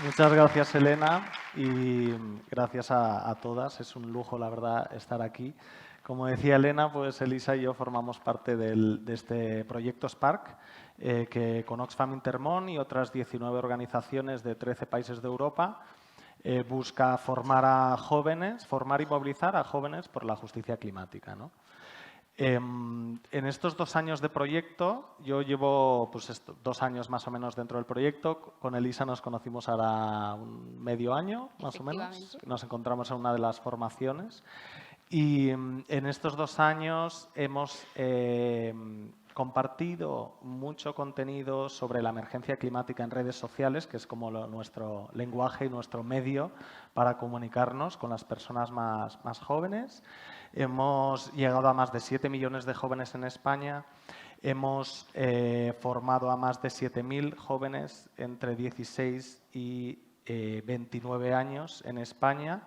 muchas gracias, Elena, y gracias a todas. Es un lujo, la verdad, estar aquí. Como decía Elena, pues Elisa y yo formamos parte de este proyecto Spark, que con Oxfam Intermón y otras 19 organizaciones de 13 países de Europa busca formar y movilizar a jóvenes por la justicia climática, ¿no? En estos 2 años de proyecto, yo llevo 2 años más o menos dentro del proyecto. Con Elisa nos conocimos ahora un medio año, más o menos. Nos encontramos en una de las formaciones. Y en estos 2 años hemos compartido mucho contenido sobre la emergencia climática en redes sociales, que es como nuestro lenguaje y nuestro medio para comunicarnos con las personas más jóvenes. Hemos llegado a más de 7 millones de jóvenes en España. Hemos formado a más de 7.000 jóvenes entre 16 y 29 años en España,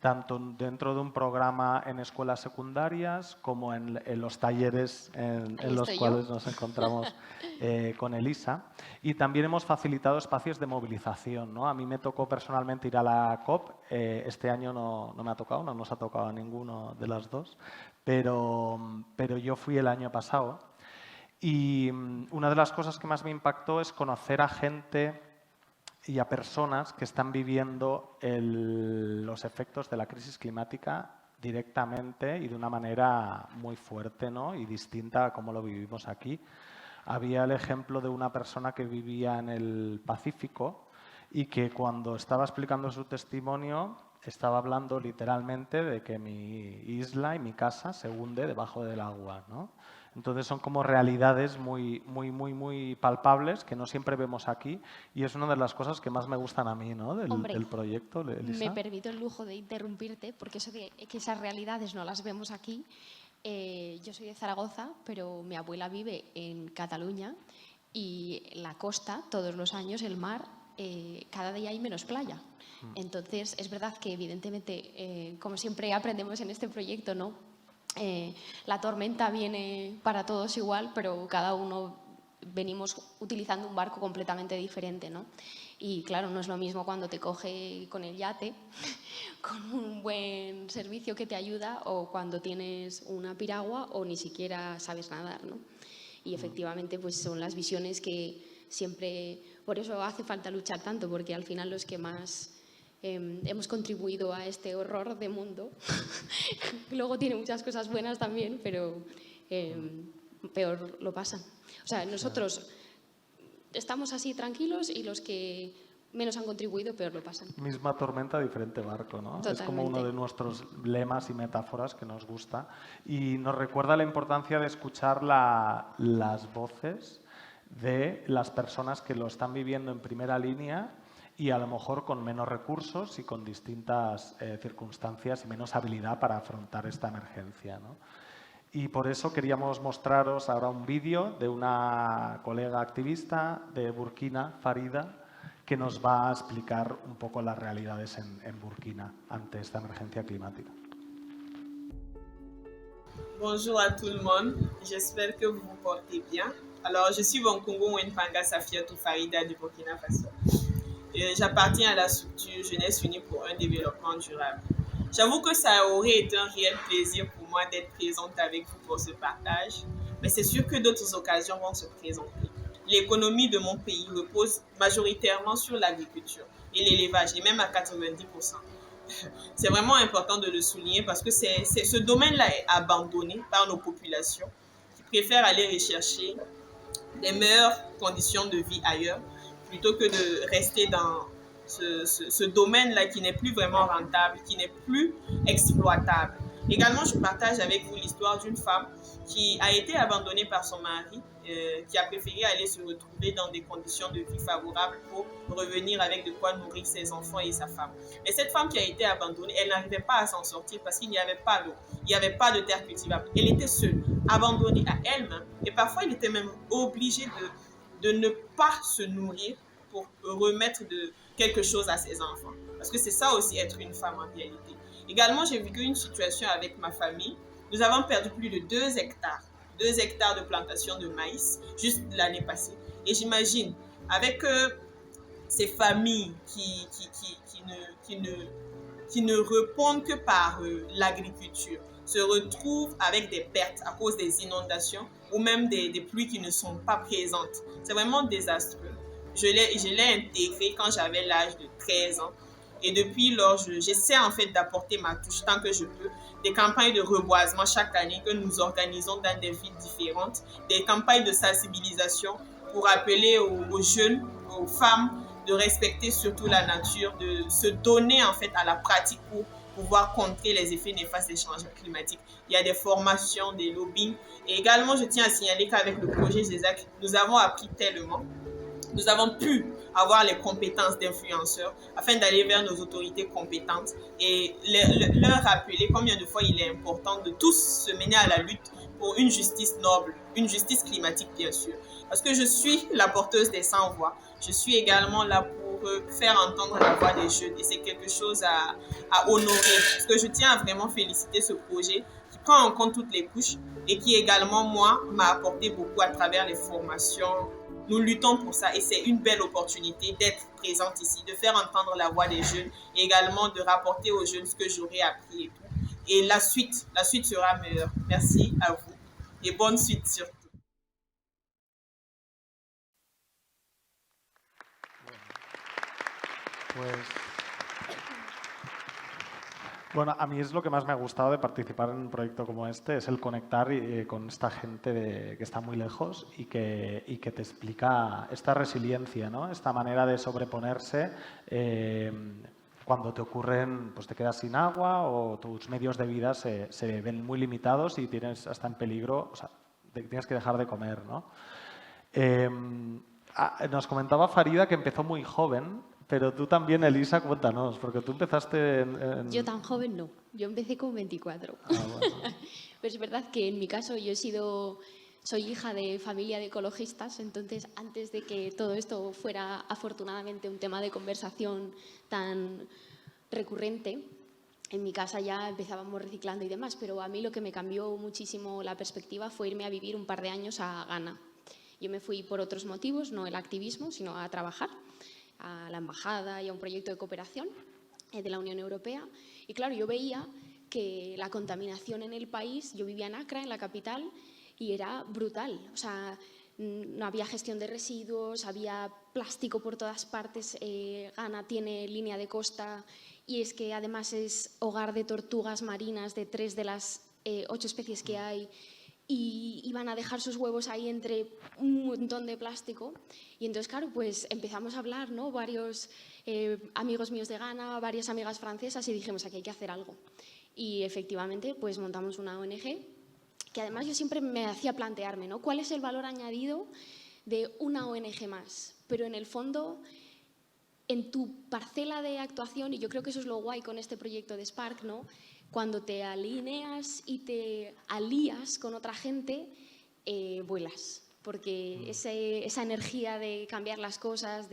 tanto dentro de un programa en escuelas secundarias como en los talleres en los cuales nos encontramos con Elisa. Y también hemos facilitado espacios de movilización, ¿no? A mí me tocó personalmente ir a la COP. Este año no me ha tocado, no nos ha tocado a ninguno de las dos, pero yo fui el año pasado. Y una de las cosas que más me impactó es conocer a gente y a personas que están viviendo los efectos de la crisis climática directamente y de una manera muy fuerte, ¿no? Y distinta a cómo lo vivimos aquí. Había el ejemplo de una persona que vivía en el Pacífico y que cuando estaba explicando su testimonio estaba hablando literalmente de que mi isla y mi casa se hunde debajo del agua, ¿no? Entonces son como realidades muy palpables que no siempre vemos aquí y es una de las cosas que más me gustan a mí, ¿no? del proyecto, Elisa. Me permito el lujo de interrumpirte porque eso de que esas realidades no las vemos aquí. Yo soy de Zaragoza, pero mi abuela vive en Cataluña y en la costa, todos los años, el mar, cada día hay menos playa. Entonces, es verdad que evidentemente, como siempre aprendemos en este proyecto, ¿no? La tormenta viene para todos igual, pero cada uno venimos utilizando un barco completamente diferente, ¿no? Y claro, no es lo mismo cuando te coge con el yate, con un buen servicio que te ayuda, o cuando tienes una piragua o ni siquiera sabes nadar, ¿no? Y efectivamente pues son las visiones que siempre... Por eso hace falta luchar tanto, porque al final los que más hemos contribuido a este horror de mundo, luego tiene muchas cosas buenas también, pero peor lo pasan. O sea, nosotros estamos así tranquilos y los que menos han contribuido, peor lo pasan. Misma tormenta, diferente barco, ¿no? Totalmente. Es como uno de nuestros lemas y metáforas que nos gusta. Y nos recuerda la importancia de escuchar las voces de las personas que lo están viviendo en primera línea y a lo mejor con menos recursos y con distintas circunstancias y menos habilidad para afrontar esta emergencia, ¿no? Y por eso queríamos mostraros ahora un vídeo de una colega activista de Burkina, Farida, que nos va a explicar un poco las realidades en Burkina ante esta emergencia climática. Bonjour à tout le monde, j'espère que vous vous portez bien. Alors, je suis Bonkungu Wenfanga Safiatou Farida du Burkina Faso. J'appartiens à la structure Jeunesse Unie pour un développement durable. J'avoue que ça aurait été un réel plaisir pour moi d'être présente avec vous pour ce partage, mais c'est sûr que d'autres occasions vont se présenter. L'économie de mon pays repose majoritairement sur l'agriculture et l'élevage, et même à 90%. C'est vraiment important de le souligner parce que ce domaine-là est abandonné par nos populations qui préfèrent aller rechercher des meilleures conditions de vie ailleurs plutôt que de rester dans ce domaine-là qui n'est plus vraiment rentable, qui n'est plus exploitable. Également, je partage avec vous l'histoire d'une femme qui a été abandonnée par son mari, qui a préféré aller se retrouver dans des conditions de vie favorables pour revenir avec de quoi nourrir ses enfants et sa femme. Mais cette femme qui a été abandonnée, elle n'arrivait pas à s'en sortir parce qu'il n'y avait pas d'eau, il n'y avait pas de terre cultivable. Elle était seule, abandonnée à elle-même, et parfois elle était même obligée de ne pas se nourrir pour remettre quelque chose à ses enfants. Parce que c'est ça aussi être une femme en réalité. Également, j'ai vécu une situation avec ma famille. Nous avons perdu plus de 2 hectares. 2 hectares de plantation de maïs juste l'année passée. Et j'imagine, avec ces familles qui ne répondent que par l'agriculture, se retrouvent avec des pertes à cause des inondations ou même des pluies qui ne sont pas présentes. C'est vraiment désastreux. Je l'ai intégré quand j'avais l'âge de 13 ans. Et depuis lors, j'essaie en fait d'apporter ma touche tant que je peux. Des campagnes de reboisement chaque année que nous organisons dans des villes différentes. Des campagnes de sensibilisation pour appeler aux jeunes, aux femmes de respecter surtout la nature, de se donner en fait à la pratique pour pouvoir contrer les effets néfastes des changements climatiques. Il y a des formations, des lobbying. Et également, je tiens à signaler qu'avec le projet GESAC, nous avons appris tellement. Nous avons pu avoir les compétences d'influenceurs afin d'aller vers nos autorités compétentes et leur rappeler combien de fois il est important de tous se mener à la lutte pour une justice noble, une justice climatique bien sûr. Parce que je suis la porteuse des sans-voix. Je suis également là pour faire entendre la voix des jeunes et c'est quelque chose à honorer. Parce que je tiens à vraiment féliciter ce projet qui prend en compte toutes les couches et qui également, moi, m'a apporté beaucoup à travers les formations. Nous luttons pour ça et c'est une belle opportunité d'être présente ici, de faire entendre la voix des jeunes et également de rapporter aux jeunes ce que j'aurais appris et tout. Et la suite sera meilleure. Merci à vous et bonne suite surtout. Bueno, a mí es lo que más me ha gustado de participar en un proyecto como este, es el conectar con esta gente que está muy lejos y que te explica esta resiliencia, ¿no? Esta manera de sobreponerse cuando te ocurren, pues te quedas sin agua o tus medios de vida se ven muy limitados y tienes hasta en peligro, o sea, tienes que dejar de comer, ¿no? Nos comentaba Farida que empezó muy joven. Pero tú también, Elisa, cuéntanos, porque tú empezaste Yo tan joven no, yo empecé con 24. Bueno. Pero es verdad que en mi caso yo soy hija de familia de ecologistas, entonces antes de que todo esto fuera afortunadamente un tema de conversación tan recurrente, en mi casa ya empezábamos reciclando y demás, pero a mí lo que me cambió muchísimo la perspectiva fue irme a vivir un par de años a Ghana. Yo me fui por otros motivos, no el activismo, sino a trabajar a la embajada y a un proyecto de cooperación de la Unión Europea. Y claro, yo veía que la contaminación en el país, yo vivía en Accra, en la capital, y era brutal. O sea, no había gestión de residuos, había plástico por todas partes. Ghana tiene línea de costa y es que además es hogar de tortugas marinas de 3 de las 8 especies que hay. Y iban a dejar sus huevos ahí entre un montón de plástico. Y entonces, claro, pues empezamos a hablar, ¿no? Varios amigos míos de Ghana, varias amigas francesas y dijimos, aquí hay que hacer algo. Y efectivamente, pues montamos una ONG que además yo siempre me hacía plantearme, ¿no? ¿Cuál es el valor añadido de una ONG más? Pero en el fondo, en tu parcela de actuación, y yo creo que eso es lo guay con este proyecto de Spark, ¿no? Cuando te alineas y te alías con otra gente, vuelas. Porque esa energía de cambiar las cosas,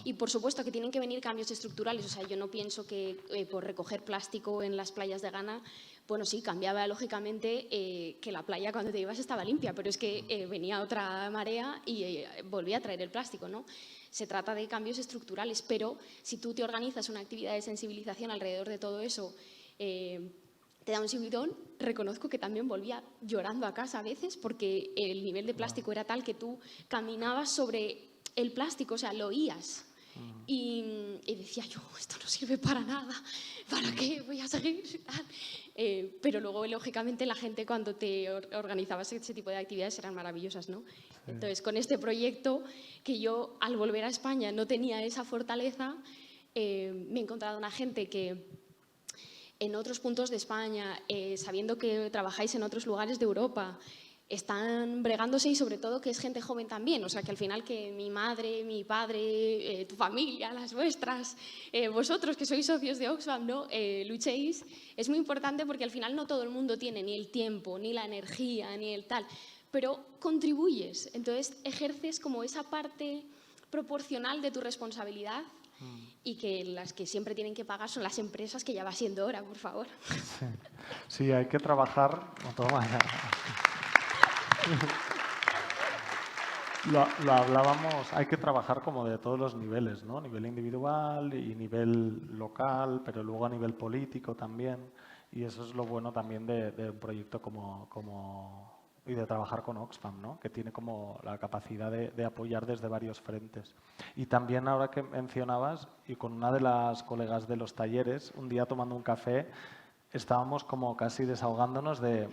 y por supuesto que tienen que venir cambios estructurales. O sea, yo no pienso que por recoger plástico en las playas de Ghana, bueno, sí, cambiaba lógicamente que la playa cuando te ibas estaba limpia, pero es que venía otra marea y volvía a traer el plástico, ¿no? Se trata de cambios estructurales, pero si tú te organizas una actividad de sensibilización alrededor de todo eso, te da un subidón. Reconozco que también volvía llorando a casa a veces porque el nivel de plástico era tal que tú caminabas sobre el plástico, o sea, lo oías. Y decía yo, esto no sirve para nada, ¿para qué voy a seguir? Pero luego, lógicamente, la gente cuando te organizabas ese tipo de actividades eran maravillosas, ¿no? Sí. Entonces, con este proyecto, que yo al volver a España no tenía esa fortaleza, me he encontrado una gente que en otros puntos de España, sabiendo que trabajáis en otros lugares de Europa, están bregándose y sobre todo que es gente joven también. O sea, que al final que mi madre, mi padre, tu familia, las vuestras, vosotros que sois socios de Oxfam, ¿no? Luchéis, es muy importante porque al final no todo el mundo tiene ni el tiempo, ni la energía, ni el tal, pero contribuyes. Entonces ejerces como esa parte proporcional de tu responsabilidad. Y que las que siempre tienen que pagar son las empresas, que ya va siendo hora, por favor. Sí, hay que trabajar. No, toma ya. Lo hablábamos, hay que trabajar como de todos los niveles, ¿no? A nivel individual y nivel local, pero luego a nivel político también. Y eso es lo bueno también de un proyecto y de trabajar con Oxfam, ¿no? Que tiene como la capacidad de apoyar desde varios frentes. Y también ahora que mencionabas, y con una de las colegas de los talleres, un día tomando un café, estábamos como casi desahogándonos de,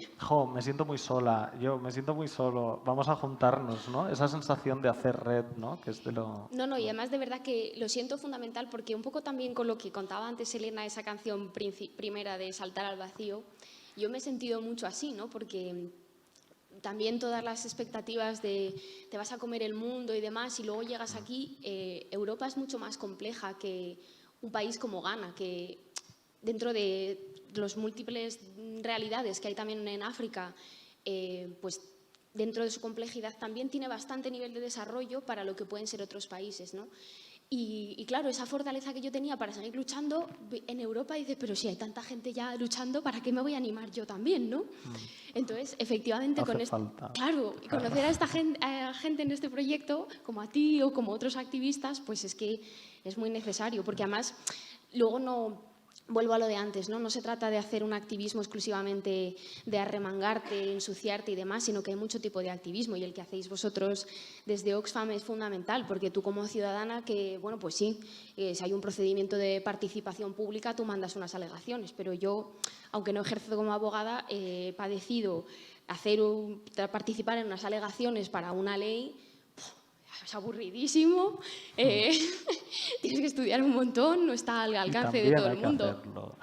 me siento muy sola, yo me siento muy solo, vamos a juntarnos, ¿no? Esa sensación de hacer red, ¿no? Que es de lo... No, y además de verdad que lo siento fundamental porque un poco también con lo que contaba antes Elena, esa canción primera de Saltar al vacío, yo me he sentido mucho así, ¿no? Porque también todas las expectativas de te vas a comer el mundo y demás, y luego llegas aquí, Europa es mucho más compleja que un país como Ghana, que dentro de las múltiples realidades que hay también en África, pues dentro de su complejidad también tiene bastante nivel de desarrollo para lo que pueden ser otros países, ¿no? Y claro, esa fortaleza que yo tenía para seguir luchando en Europa, dices, pero si hay tanta gente ya luchando, ¿para qué me voy a animar yo también, no? Entonces, efectivamente, claro, y conocer a esta gente en este proyecto, como a ti o como otros activistas, pues es que es muy necesario, porque además luego no vuelvo a lo de antes, ¿no? No se trata de hacer un activismo exclusivamente de arremangarte, ensuciarte y demás, sino que hay mucho tipo de activismo y el que hacéis vosotros desde Oxfam es fundamental, porque tú como ciudadana que, bueno, pues sí, si hay un procedimiento de participación pública, tú mandas unas alegaciones, pero yo, aunque no ejerzo como abogada, he padecido participar en unas alegaciones para una ley. Es aburridísimo, tienes que estudiar un montón, no está al alcance de todo el mundo.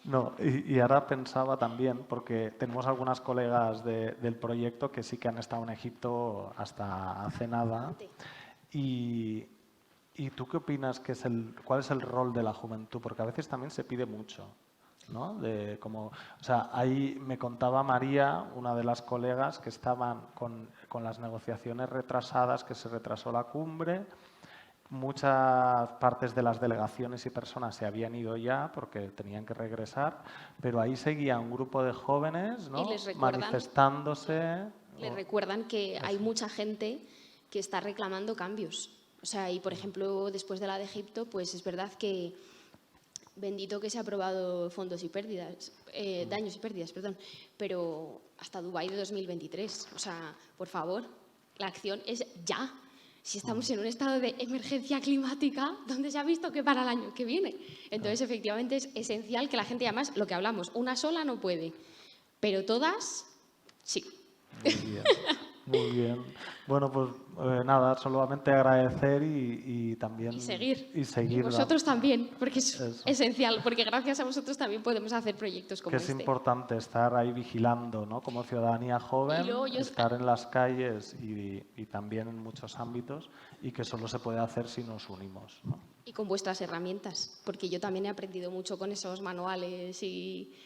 No, y ahora pensaba también, porque tenemos algunas colegas del proyecto que sí que han estado en Egipto hasta hace nada. ¿Y tú qué opinas cuál es el rol de la juventud? Porque a veces también se pide mucho, ¿no? Ahí me contaba María, una de las colegas, que estaban con las negociaciones retrasadas, que se retrasó la cumbre. Muchas partes de las delegaciones y personas se habían ido ya porque tenían que regresar, pero ahí seguía un grupo de jóvenes, ¿no? Manifestándose. Les recuerdan que hay mucha gente que está reclamando cambios. O sea, y por ejemplo, después de la de Egipto, pues es verdad que bendito que se ha aprobado daños y pérdidas, perdón, pero hasta Dubái de 2023. O sea, por favor, la acción es ya. Si estamos en un estado de emergencia climática, donde se ha visto que para el año que viene. Entonces, efectivamente, es esencial que la gente, además, lo que hablamos, una sola no puede, pero todas, sí. Muy bien. Muy bien. Bueno, pues nada, solamente agradecer y también... Y seguir. Y vosotros también, porque es esencial, porque gracias a vosotros también podemos hacer proyectos como este. Que es importante estar ahí vigilando, ¿no? Como ciudadanía joven, estar en las calles y también en muchos ámbitos, y que solo se puede hacer si nos unimos, ¿no? Y con vuestras herramientas, porque yo también he aprendido mucho con esos manuales y...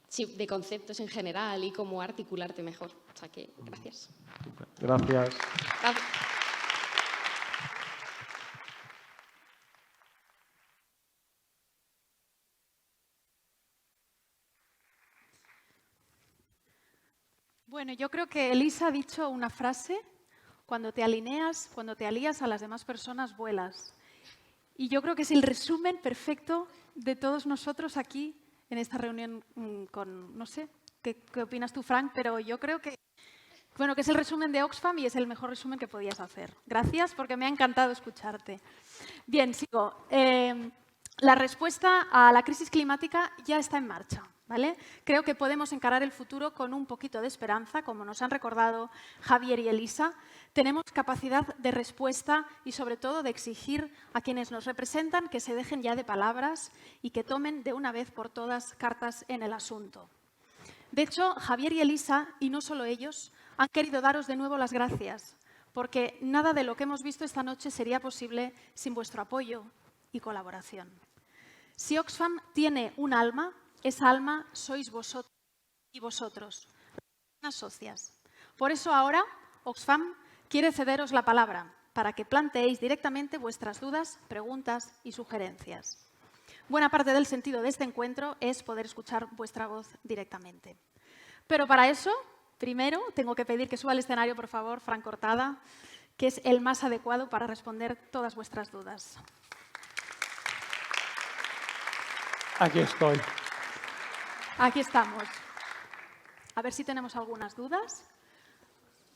Sí, de conceptos en general y cómo articularte mejor. O sea que, gracias. Gracias. Bueno, yo creo que Elisa ha dicho una frase: cuando te alías a las demás personas, vuelas. Y yo creo que es el resumen perfecto de todos nosotros aquí en esta reunión no sé, ¿qué opinas tú, Frank? Pero yo creo que, bueno, que es el resumen de Oxfam y es el mejor resumen que podías hacer. Gracias, porque me ha encantado escucharte. Bien, sigo. La respuesta a la crisis climática ya está en marcha, ¿vale? Creo que podemos encarar el futuro con un poquito de esperanza, como nos han recordado Javier y Elisa. Tenemos capacidad de respuesta y, sobre todo, de exigir a quienes nos representan que se dejen ya de palabras y que tomen de una vez por todas cartas en el asunto. De hecho, Javier y Elisa, y no solo ellos, han querido daros de nuevo las gracias, porque nada de lo que hemos visto esta noche sería posible sin vuestro apoyo y colaboración. Si Oxfam tiene un alma, esa alma sois vosotros y vosotros, las socias. Por eso ahora Oxfam quiere cederos la palabra para que planteéis directamente vuestras dudas, preguntas y sugerencias. Buena parte del sentido de este encuentro es poder escuchar vuestra voz directamente. Pero para eso, primero, tengo que pedir que suba al escenario, por favor, Frank Cortada, que es el más adecuado para responder todas vuestras dudas. Aquí estoy. Aquí estamos. A ver si tenemos algunas dudas.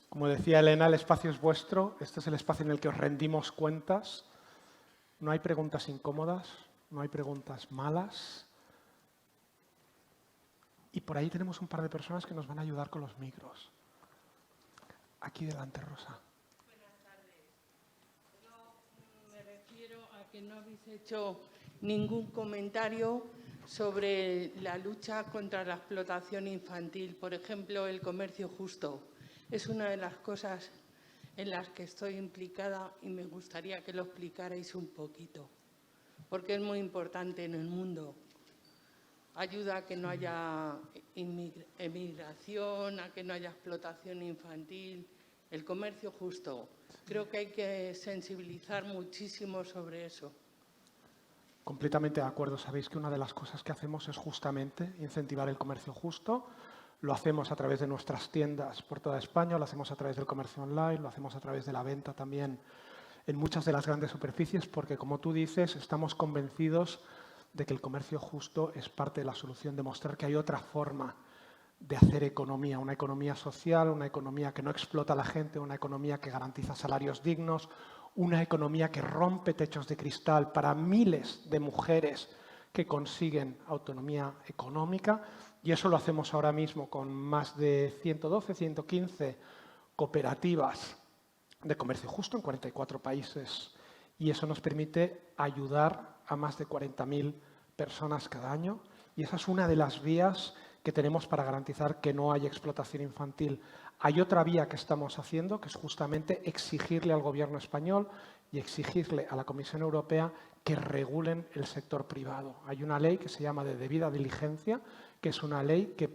Como decía Elena, el espacio es vuestro. Este es el espacio en el que os rendimos cuentas. No hay preguntas incómodas, no hay preguntas malas. Y por ahí tenemos un par de personas que nos van a ayudar con los micros. Aquí delante, Rosa. Buenas tardes. Yo me refiero a que no habéis hecho ningún comentario sobre la lucha contra la explotación infantil. Por ejemplo, el comercio justo. Es una de las cosas en las que estoy implicada y me gustaría que lo explicarais un poquito, porque es muy importante en el mundo. Ayuda a que no haya emigración, a que no haya explotación infantil, el comercio justo. Creo que hay que sensibilizar muchísimo sobre eso. Completamente de acuerdo. Sabéis que una de las cosas que hacemos es justamente incentivar el comercio justo. Lo hacemos a través de nuestras tiendas por toda España, lo hacemos a través del comercio online, lo hacemos a través de la venta también en muchas de las grandes superficies, porque, como tú dices, estamos convencidos de que el comercio justo es parte de la solución, demostrar que hay otra forma de hacer economía, una economía social, una economía que no explota a la gente, una economía que garantiza salarios dignos, una economía que rompe techos de cristal para miles de mujeres que consiguen autonomía económica, y eso lo hacemos ahora mismo con más de 112, 115 cooperativas de comercio justo en 44 países, y eso nos permite ayudar a más de 40.000 personas cada año, y esa es una de las vías que tenemos para garantizar que no haya explotación infantil. Hay otra vía que estamos haciendo, que es justamente exigirle al Gobierno español y exigirle a la Comisión Europea que regulen el sector privado. Hay una ley que se llama de debida diligencia, que es una ley que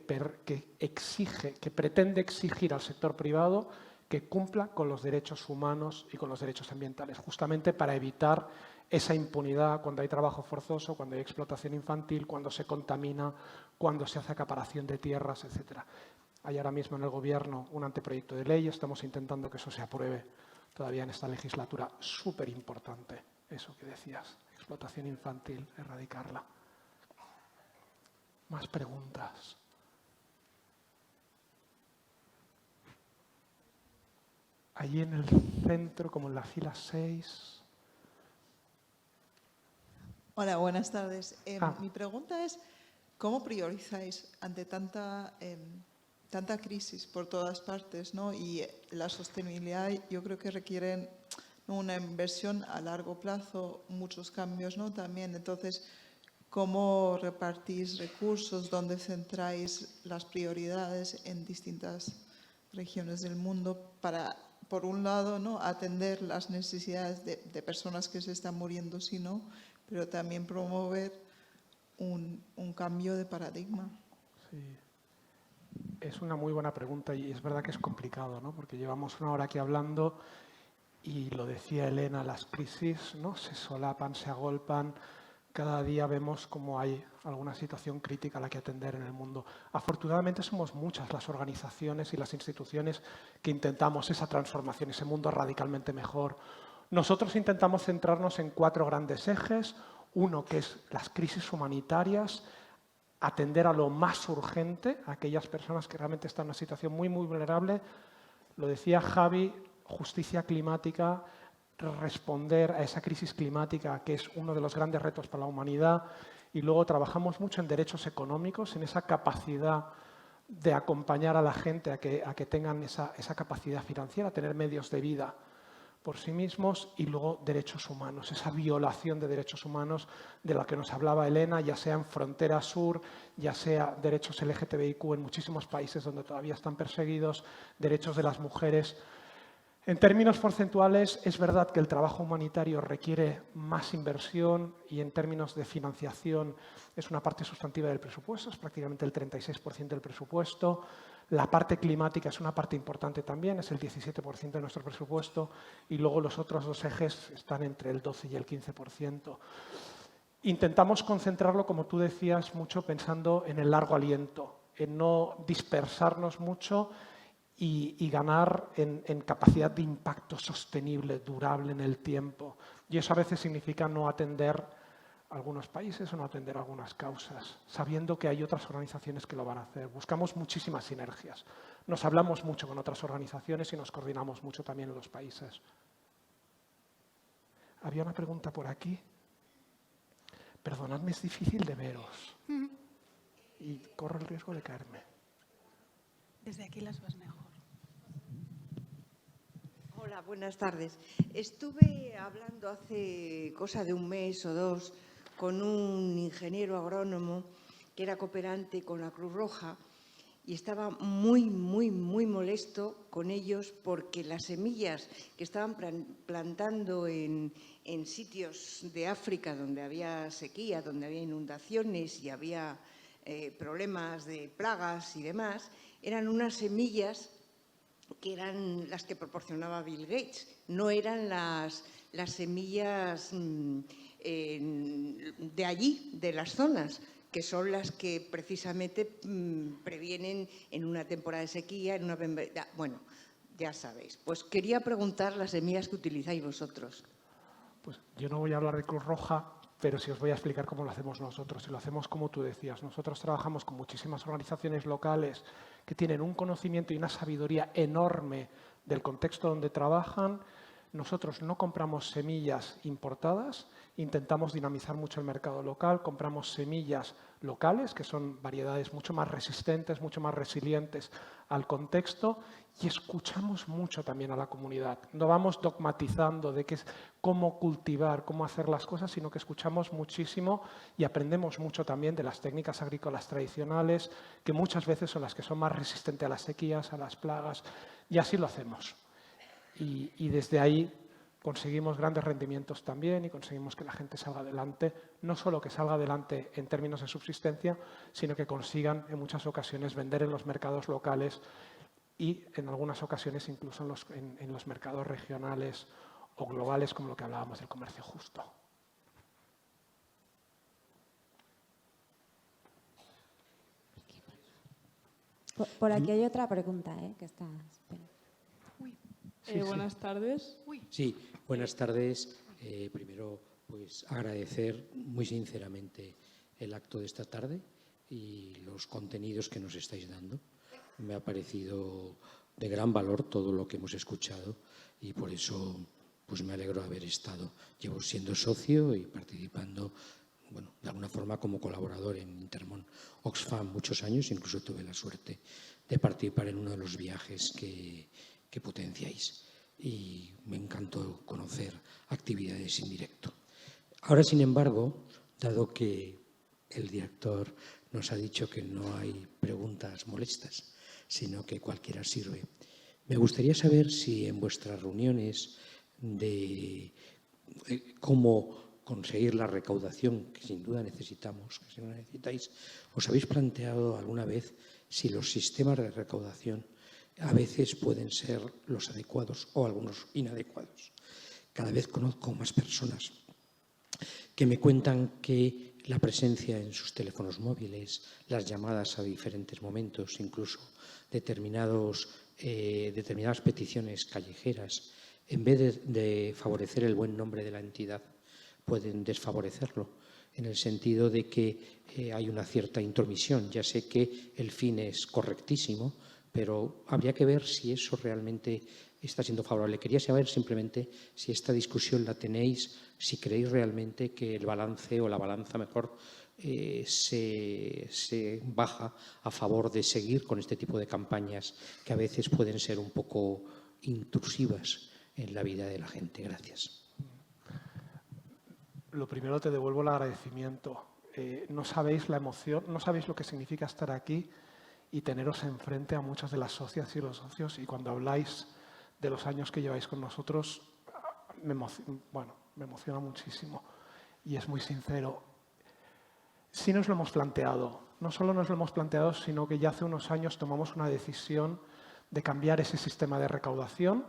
pretende exigir al sector privado que cumpla con los derechos humanos y con los derechos ambientales, justamente para evitar esa impunidad cuando hay trabajo forzoso, cuando hay explotación infantil, cuando se contamina, cuando se hace acaparación de tierras, etc. Hay ahora mismo en el Gobierno un anteproyecto de ley, estamos intentando que eso se apruebe todavía en esta legislatura. Súper importante eso que decías, explotación infantil, erradicarla. Más preguntas. Allí en el centro, como en la fila 6. Hola, buenas tardes. Mi pregunta es, ¿cómo priorizáis ante tanta crisis por todas partes, ¿no? Y la sostenibilidad yo creo que requieren una inversión a largo plazo, muchos cambios, ¿no? También, entonces, ¿cómo repartís recursos? ¿Dónde centráis las prioridades en distintas regiones del mundo para, por un lado, ¿no?, atender las necesidades de personas que se están muriendo, si no, pero también promover un cambio de paradigma? Sí. Es una muy buena pregunta y es verdad que es complicado, ¿no? Porque llevamos una hora aquí hablando y lo decía Elena, las crisis, ¿no?, se solapan, se agolpan. Cada día vemos cómo hay alguna situación crítica a la que atender en el mundo. Afortunadamente somos muchas las organizaciones y las instituciones que intentamos esa transformación, ese mundo radicalmente mejor. Nosotros intentamos centrarnos en 4 grandes ejes. Uno, que es las crisis humanitarias, atender a lo más urgente, a aquellas personas que realmente están en una situación muy, muy vulnerable. Lo decía Javi, justicia climática, responder a esa crisis climática, que es uno de los grandes retos para la humanidad. Y luego trabajamos mucho en derechos económicos, en esa capacidad de acompañar a la gente a que tengan esa capacidad financiera, tener medios de vida por sí mismos, y luego derechos humanos, esa violación de derechos humanos de la que nos hablaba Elena, ya sea en frontera sur, ya sea derechos LGTBIQ en muchísimos países donde todavía están perseguidos, derechos de las mujeres. En términos porcentuales, es verdad que el trabajo humanitario requiere más inversión y en términos de financiación es una parte sustantiva del presupuesto, es prácticamente el 36% del presupuesto. La parte climática es una parte importante también, es el 17% de nuestro presupuesto, y luego los otros 2 ejes están entre el 12 y el 15%. Intentamos concentrarlo, como tú decías, mucho pensando en el largo aliento, en no dispersarnos mucho y ganar en capacidad de impacto sostenible, durable en el tiempo. Y eso a veces significa no atender a algunos países o no atender a algunas causas, sabiendo que hay otras organizaciones que lo van a hacer. Buscamos muchísimas sinergias. Nos hablamos mucho con otras organizaciones y nos coordinamos mucho también en los países. Había una pregunta por aquí. Perdonadme, es difícil de veros y corro el riesgo de caerme. Desde aquí las ves mejor. Hola, buenas tardes. Estuve hablando hace cosa de un mes o 2 con un ingeniero agrónomo que era cooperante con la Cruz Roja y estaba muy molesto con ellos porque las semillas que estaban plantando en sitios de África donde había sequía, donde había inundaciones y había problemas de plagas y demás, eran unas semillas que eran las que proporcionaba Bill Gates, no eran las semillas de allí, de las zonas, que son las que precisamente previenen en una temporada de sequía, bueno, ya sabéis. Pues quería preguntar las semillas que utilizáis vosotros. Pues yo no voy a hablar de Cruz Roja, pero sí os voy a explicar cómo lo hacemos nosotros. Y lo hacemos como tú decías. Nosotros trabajamos con muchísimas organizaciones locales que tienen un conocimiento y una sabiduría enorme del contexto donde trabajan. Nosotros no compramos semillas importadas, intentamos dinamizar mucho el mercado local, compramos semillas locales, que son variedades mucho más resistentes, mucho más resilientes al contexto, y escuchamos mucho también a la comunidad. No vamos dogmatizando de qué es, cómo cultivar, cómo hacer las cosas, sino que escuchamos muchísimo y aprendemos mucho también de las técnicas agrícolas tradicionales, que muchas veces son las que son más resistentes a las sequías, a las plagas, y así lo hacemos. Y desde ahí conseguimos grandes rendimientos también y conseguimos que la gente salga adelante, no solo que salga adelante en términos de subsistencia, sino que consigan en muchas ocasiones vender en los mercados locales y en algunas ocasiones incluso en los mercados regionales o globales, como lo que hablábamos del comercio justo. Por aquí hay otra pregunta, que está... Buenas tardes. Sí, buenas tardes. Primero, pues agradecer muy sinceramente el acto de esta tarde y los contenidos que nos estáis dando. Me ha parecido de gran valor todo lo que hemos escuchado y por eso pues me alegro de haber estado. Llevo siendo socio y participando, bueno, de alguna forma como colaborador en Intermon Oxfam muchos años. Incluso tuve la suerte de participar en uno de los viajes que potenciáis y me encantó conocer actividades en directo. Ahora, sin embargo, dado que el director nos ha dicho que no hay preguntas molestas, sino que cualquiera sirve, me gustaría saber si en vuestras reuniones de cómo conseguir la recaudación que sin duda necesitamos, que si no la necesitáis, os habéis planteado alguna vez si los sistemas de recaudación a veces pueden ser los adecuados o algunos inadecuados. Cada vez conozco más personas que me cuentan que la presencia en sus teléfonos móviles, las llamadas a diferentes momentos, incluso determinadas peticiones callejeras, en vez de favorecer el buen nombre de la entidad, pueden desfavorecerlo, en el sentido de que hay una cierta intromisión. Ya sé que el fin es correctísimo, pero habría que ver si eso realmente está siendo favorable. Quería saber simplemente si esta discusión la tenéis, si creéis realmente que el balance o la balanza mejor se baja a favor de seguir con este tipo de campañas que a veces pueden ser un poco intrusivas en la vida de la gente. Gracias. Lo primero, te devuelvo el agradecimiento. No sabéis la emoción, no sabéis lo que significa estar aquí y teneros enfrente a muchas de las socias y los socios, y cuando habláis de los años que lleváis con nosotros, me emociona muchísimo y es muy sincero. Sí nos lo hemos planteado, no solo nos lo hemos planteado, sino que ya hace unos años tomamos una decisión de cambiar ese sistema de recaudación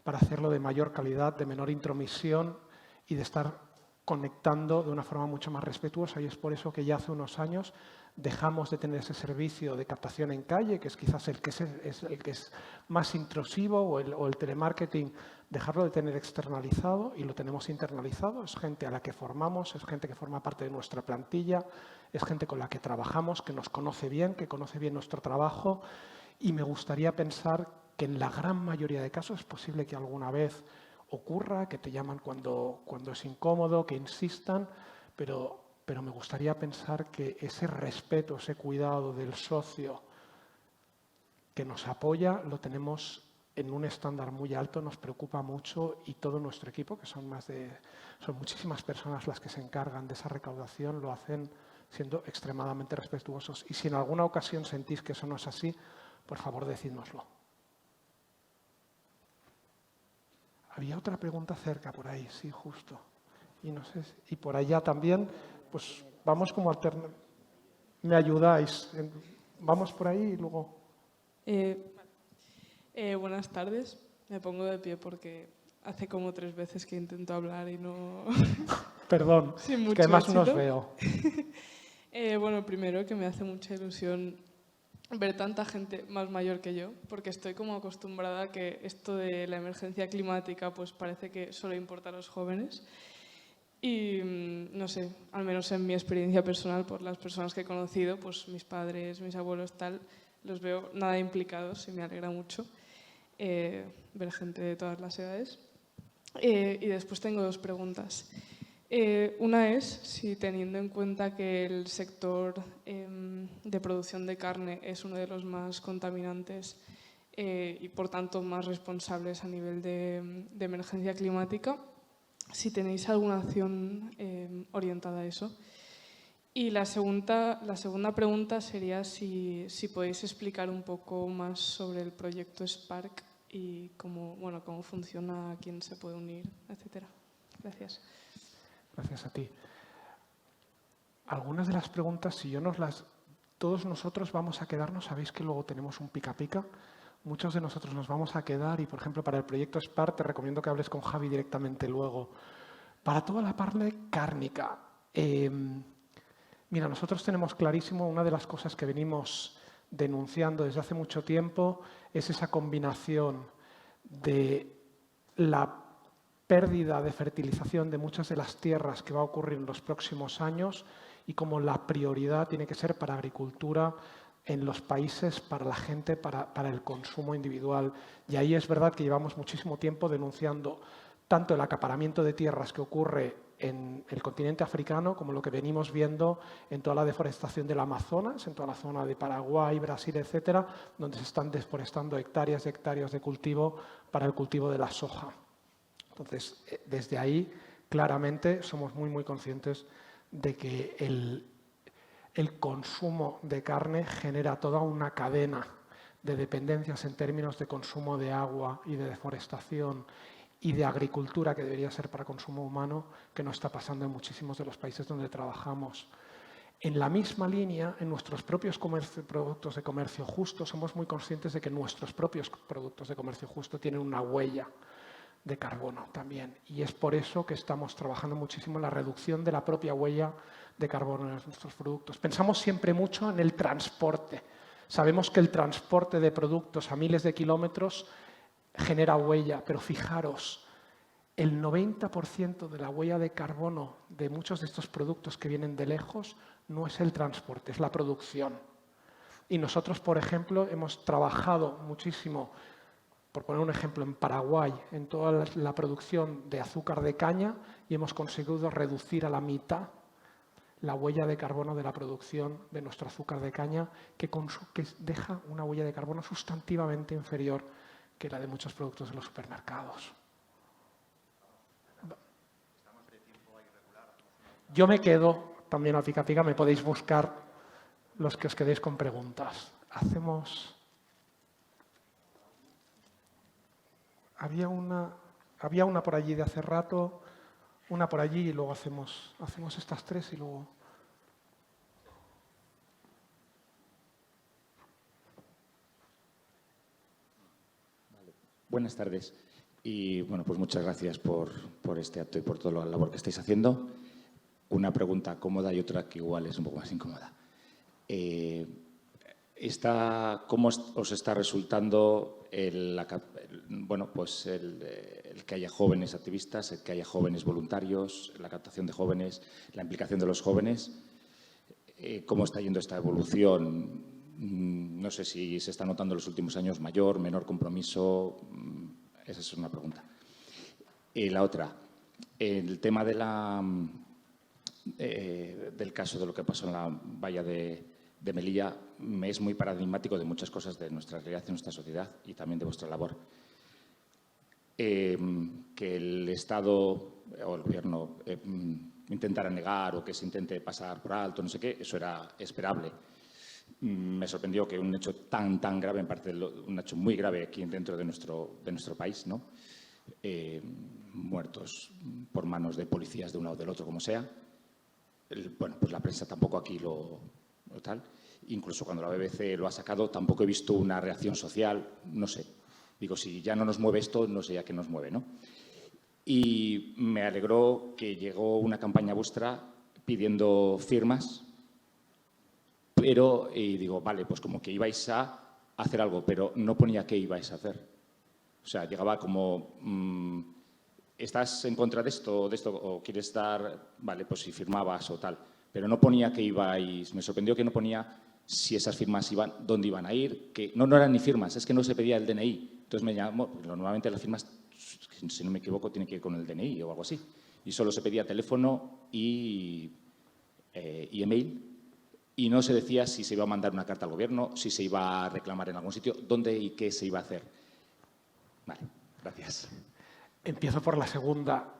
para hacerlo de mayor calidad, de menor intromisión y de estar conectando de una forma mucho más respetuosa, y es por eso que ya hace unos años dejamos de tener ese servicio de captación en calle, que es quizás el que es más intrusivo, o el telemarketing, dejarlo de tener externalizado y lo tenemos internalizado. Es gente a la que formamos, es gente que forma parte de nuestra plantilla, es gente con la que trabajamos, que nos conoce bien, que conoce bien nuestro trabajo, y me gustaría pensar que en la gran mayoría de casos es posible que alguna vez ocurra, que te llaman cuando es incómodo, que insistan, pero me gustaría pensar que ese respeto, ese cuidado del socio que nos apoya, lo tenemos en un estándar muy alto, nos preocupa mucho, y todo nuestro equipo, que son muchísimas personas las que se encargan de esa recaudación, lo hacen siendo extremadamente respetuosos. Y si en alguna ocasión sentís que eso no es así, por favor, decídnoslo. Había otra pregunta cerca por ahí, sí, justo. Y no sé, y por allá también, pues vamos como alternando. ¿Me ayudáis? Vamos por ahí y luego... Buenas tardes. Me pongo de pie porque hace como 3 veces que intento hablar y no... Perdón, Sin es que además éxito. no os veo. Bueno, primero que me hace mucha ilusión ver tanta gente más mayor que yo, porque estoy como acostumbrada a que esto de la emergencia climática pues parece que solo importa a los jóvenes. Y no sé, al menos en mi experiencia personal, por las personas que he conocido, pues mis padres, mis abuelos, tal, los veo nada implicados y me alegra mucho ver gente de todas las edades. Y después tengo dos preguntas. Una es si, teniendo en cuenta que el sector de producción de carne es uno de los más contaminantes y por tanto más responsables a nivel de emergencia climática, si tenéis alguna acción orientada a eso. Y la segunda pregunta sería si podéis explicar un poco más sobre el proyecto Spark y cómo funciona, quién se puede unir, etcétera. Gracias. Gracias a ti. Algunas de las preguntas, si yo todos nosotros vamos a quedarnos, sabéis que luego tenemos un pica-pica. Muchos de nosotros nos vamos a quedar y, por ejemplo, para el proyecto Spark te recomiendo que hables con Javi directamente luego. Para toda la parte cárnica, mira, nosotros tenemos clarísimo una de las cosas que venimos denunciando desde hace mucho tiempo es esa combinación de la pérdida de fertilización de muchas de las tierras que va a ocurrir en los próximos años y como la prioridad tiene que ser para agricultura en los países, para la gente, para el consumo individual. Y ahí es verdad que llevamos muchísimo tiempo denunciando tanto el acaparamiento de tierras que ocurre en el continente africano como lo que venimos viendo en toda la deforestación del Amazonas, en toda la zona de Paraguay, Brasil, etcétera, donde se están deforestando hectáreas y hectáreas de cultivo para el cultivo de la soja. Entonces, desde ahí, claramente, somos muy conscientes de que el consumo de carne genera toda una cadena de dependencias en términos de consumo de agua y de deforestación y de agricultura que debería ser para consumo humano, que no está pasando en muchísimos de los países donde trabajamos. En la misma línea, en nuestros propios productos de comercio justo, somos muy conscientes de que nuestros propios productos de comercio justo tienen una huella de carbono también. Y es por eso que estamos trabajando muchísimo en la reducción de la propia huella de carbono en nuestros productos. Pensamos siempre mucho en el transporte. Sabemos que el transporte de productos a miles de kilómetros genera huella, pero fijaros, el 90% de la huella de carbono de muchos de estos productos que vienen de lejos no es el transporte, es la producción. Y nosotros, por ejemplo, hemos trabajado muchísimo, por poner un ejemplo, en Paraguay, en toda la producción de azúcar de caña y hemos conseguido reducir a la mitad la huella de carbono de la producción de nuestro azúcar de caña, que deja una huella de carbono sustantivamente inferior que la de muchos productos de los supermercados. Yo me quedo también a pica-pica, me podéis buscar los que os quedéis con preguntas. Había una por allí de hace rato, una por allí y luego hacemos estas tres y luego... Buenas tardes y bueno, pues muchas gracias por este acto y por toda la labor que estáis haciendo. Una pregunta cómoda y otra que igual es un poco más incómoda. ¿Cómo os está resultando el que haya jóvenes activistas, el que haya jóvenes voluntarios, la captación de jóvenes, la implicación de los jóvenes? ¿Cómo está yendo esta evolución? No sé si se está notando en los últimos años mayor, menor compromiso. Esa es una pregunta. La otra, el tema del caso de lo que pasó en la valla de Melilla me es muy paradigmático de muchas cosas de nuestra realidad y nuestra sociedad y también de vuestra labor. Que el Estado o el Gobierno intentara negar o que se intente pasar por alto, no sé qué, eso era esperable. Me sorprendió que un hecho tan grave, en parte un hecho muy grave aquí dentro de nuestro país, ¿no? Muertos por manos de policías de un lado o del otro, como sea. Bueno, pues la prensa tampoco aquí lo tal. Incluso cuando la BBC lo ha sacado, tampoco he visto una reacción social, no sé. Digo, si ya no nos mueve esto, no sé ya qué nos mueve, ¿no? Y me alegró que llegó una campaña vuestra pidiendo firmas, pero digo, vale, pues como que ibais a hacer algo, pero no ponía qué ibais a hacer. O sea, llegaba como ¿estás en contra de esto o quieres dar, vale, pues si firmabas o tal? Pero no ponía que ibais, me sorprendió que no ponía si esas firmas iban, dónde iban a ir, que no eran ni firmas, es que no se pedía el DNI. Entonces me llamó, normalmente las firmas, si no me equivoco, tienen que ir con el DNI o algo así. Y solo se pedía teléfono y email. Y no se decía si se iba a mandar una carta al gobierno, si se iba a reclamar en algún sitio, dónde y qué se iba a hacer. Vale, gracias. Empiezo por la segunda.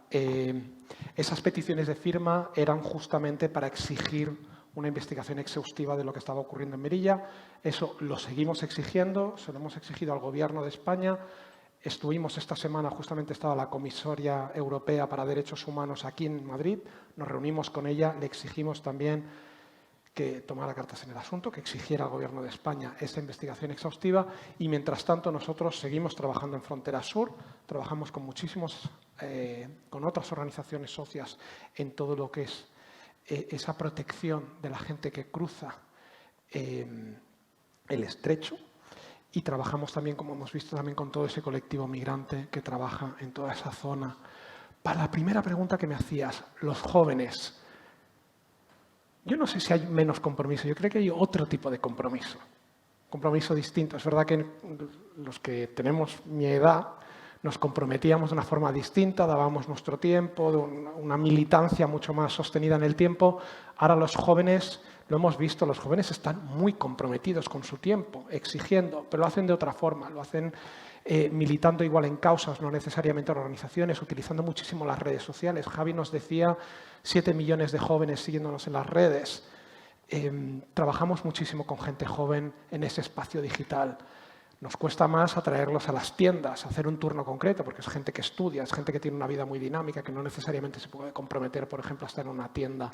Esas peticiones de firma eran justamente para exigir una investigación exhaustiva de lo que estaba ocurriendo en Melilla. Eso lo seguimos exigiendo, se lo hemos exigido al Gobierno de España. Estuvimos esta semana, justamente estaba la Comisaria Europea para Derechos Humanos aquí en Madrid, nos reunimos con ella, le exigimos también que tomara cartas en el asunto, que exigiera al Gobierno de España esa investigación exhaustiva y, mientras tanto, nosotros seguimos trabajando en Frontera Sur, trabajamos con con otras organizaciones socias en todo lo que es esa protección de la gente que cruza el estrecho y trabajamos también, como hemos visto, también con todo ese colectivo migrante que trabaja en toda esa zona. Para la primera pregunta que me hacías, los jóvenes, yo no sé si hay menos compromiso, yo creo que hay otro tipo de compromiso distinto. Es verdad que los que tenemos mi edad nos comprometíamos de una forma distinta, dábamos nuestro tiempo, de una militancia mucho más sostenida en el tiempo. Ahora los jóvenes, lo hemos visto, los jóvenes están muy comprometidos con su tiempo, exigiendo, pero lo hacen de otra forma, lo hacen militando igual en causas, no necesariamente en organizaciones, utilizando muchísimo las redes sociales. Javi nos decía 7 millones de jóvenes siguiéndonos en las redes. Trabajamos muchísimo con gente joven en ese espacio digital. Nos cuesta más atraerlos a las tiendas, hacer un turno concreto, porque es gente que estudia, es gente que tiene una vida muy dinámica, que no necesariamente se puede comprometer, por ejemplo, a estar en una tienda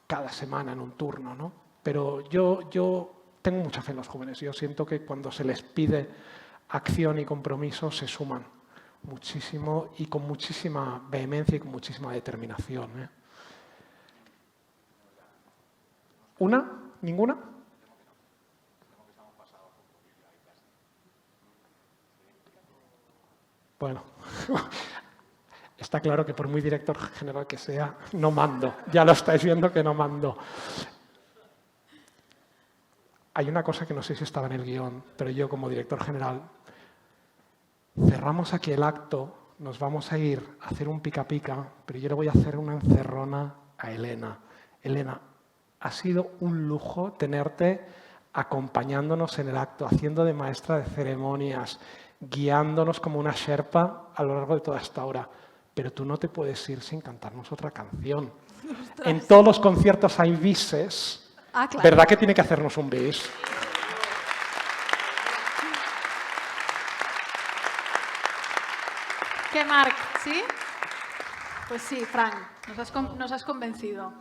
cada semana en un turno, ¿no? Pero yo tengo mucha fe en los jóvenes. Yo siento que cuando se les pide acción y compromiso se suman muchísimo y con muchísima vehemencia y con muchísima determinación, ¿eh? ¿Una? ¿Ninguna? Bueno, está claro que por muy director general que sea, no mando. Ya lo estáis viendo que no mando. Hay una cosa que no sé si estaba en el guión, pero yo como director general, cerramos aquí el acto, nos vamos a ir a hacer un pica-pica, pero yo le voy a hacer una encerrona a Elena. Elena, ha sido un lujo tenerte acompañándonos en el acto, haciendo de maestra de ceremonias, guiándonos como una sherpa a lo largo de toda esta hora. Pero tú no te puedes ir sin cantarnos otra canción. ¡Ostras! En todos los conciertos hay bises. Ah, claro. ¿Verdad que tiene que hacernos un bis? ¿Qué, Marc? ¿Sí? Pues sí, Fran, nos has convencido.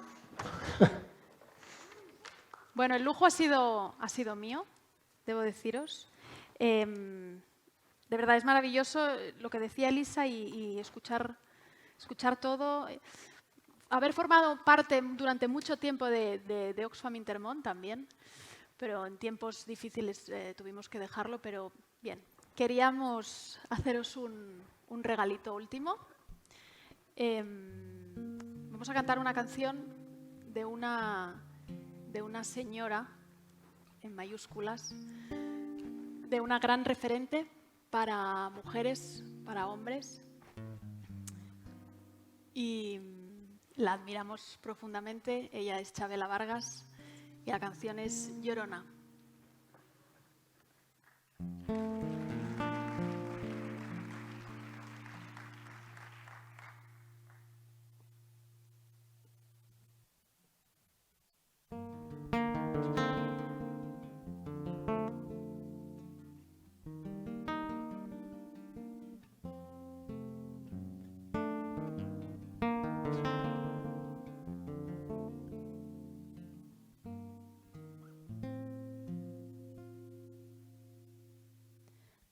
Bueno, el lujo ha sido mío, debo deciros. De verdad, es maravilloso lo que decía Elisa y escuchar todo. Haber formado parte durante mucho tiempo de Oxfam Intermón también, pero en tiempos difíciles tuvimos que dejarlo, pero bien. Queríamos haceros un regalito último. Vamos a cantar una canción de una señora, en mayúsculas, de una gran referente para mujeres, para hombres, y la admiramos profundamente. Ella es Chabela Vargas y la canción es Llorona.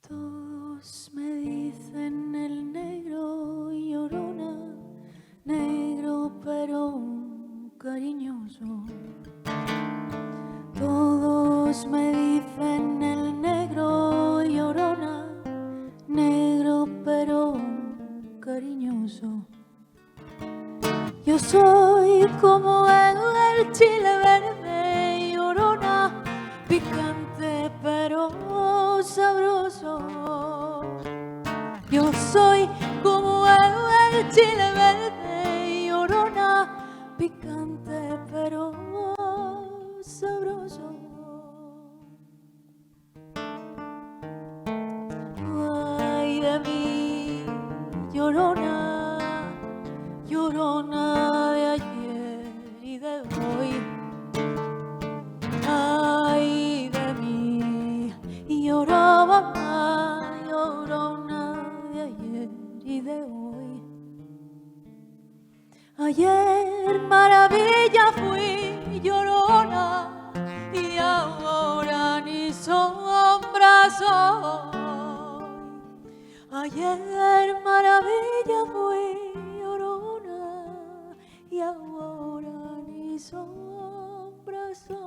Todos me dicen el negro y Llorona, negro pero cariñoso. Todos me dicen el negro y Llorona, negro pero cariñoso. Yo soy como el chile verde, llorona, picante pero sabroso. Yo soy como el chile verde, llorona, picante pero sabroso. Ay de mí, llorona, llorona de ayer y de hoy. Ay de mí, llorona, llorona de ayer y de hoy. Ayer maravilla fui, llorona, y ahora ni sombra soy. Ayer maravilla fui, llorona, y ahora ni sombra soy.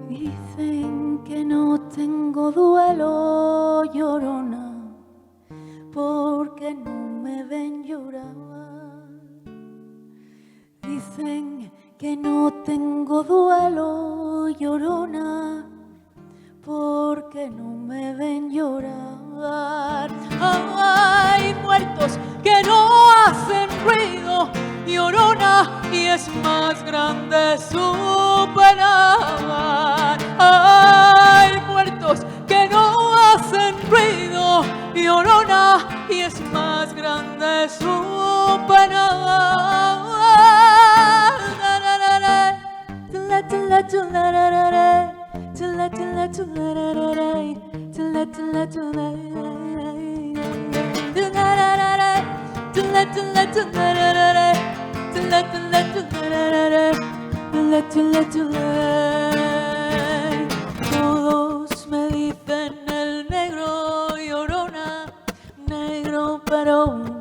Dicen que no tengo duelo, llorona, porque no me ven llorar. Dicen que no tengo duelo, llorona, porque no me ven llorar. Hay muertos que no hacen ruido, llorona, y es más grande su pena. Hay muertos que no hacen ruido, llorona, y es más grande su pena. Todos me dicen el negro, llorona, negro pero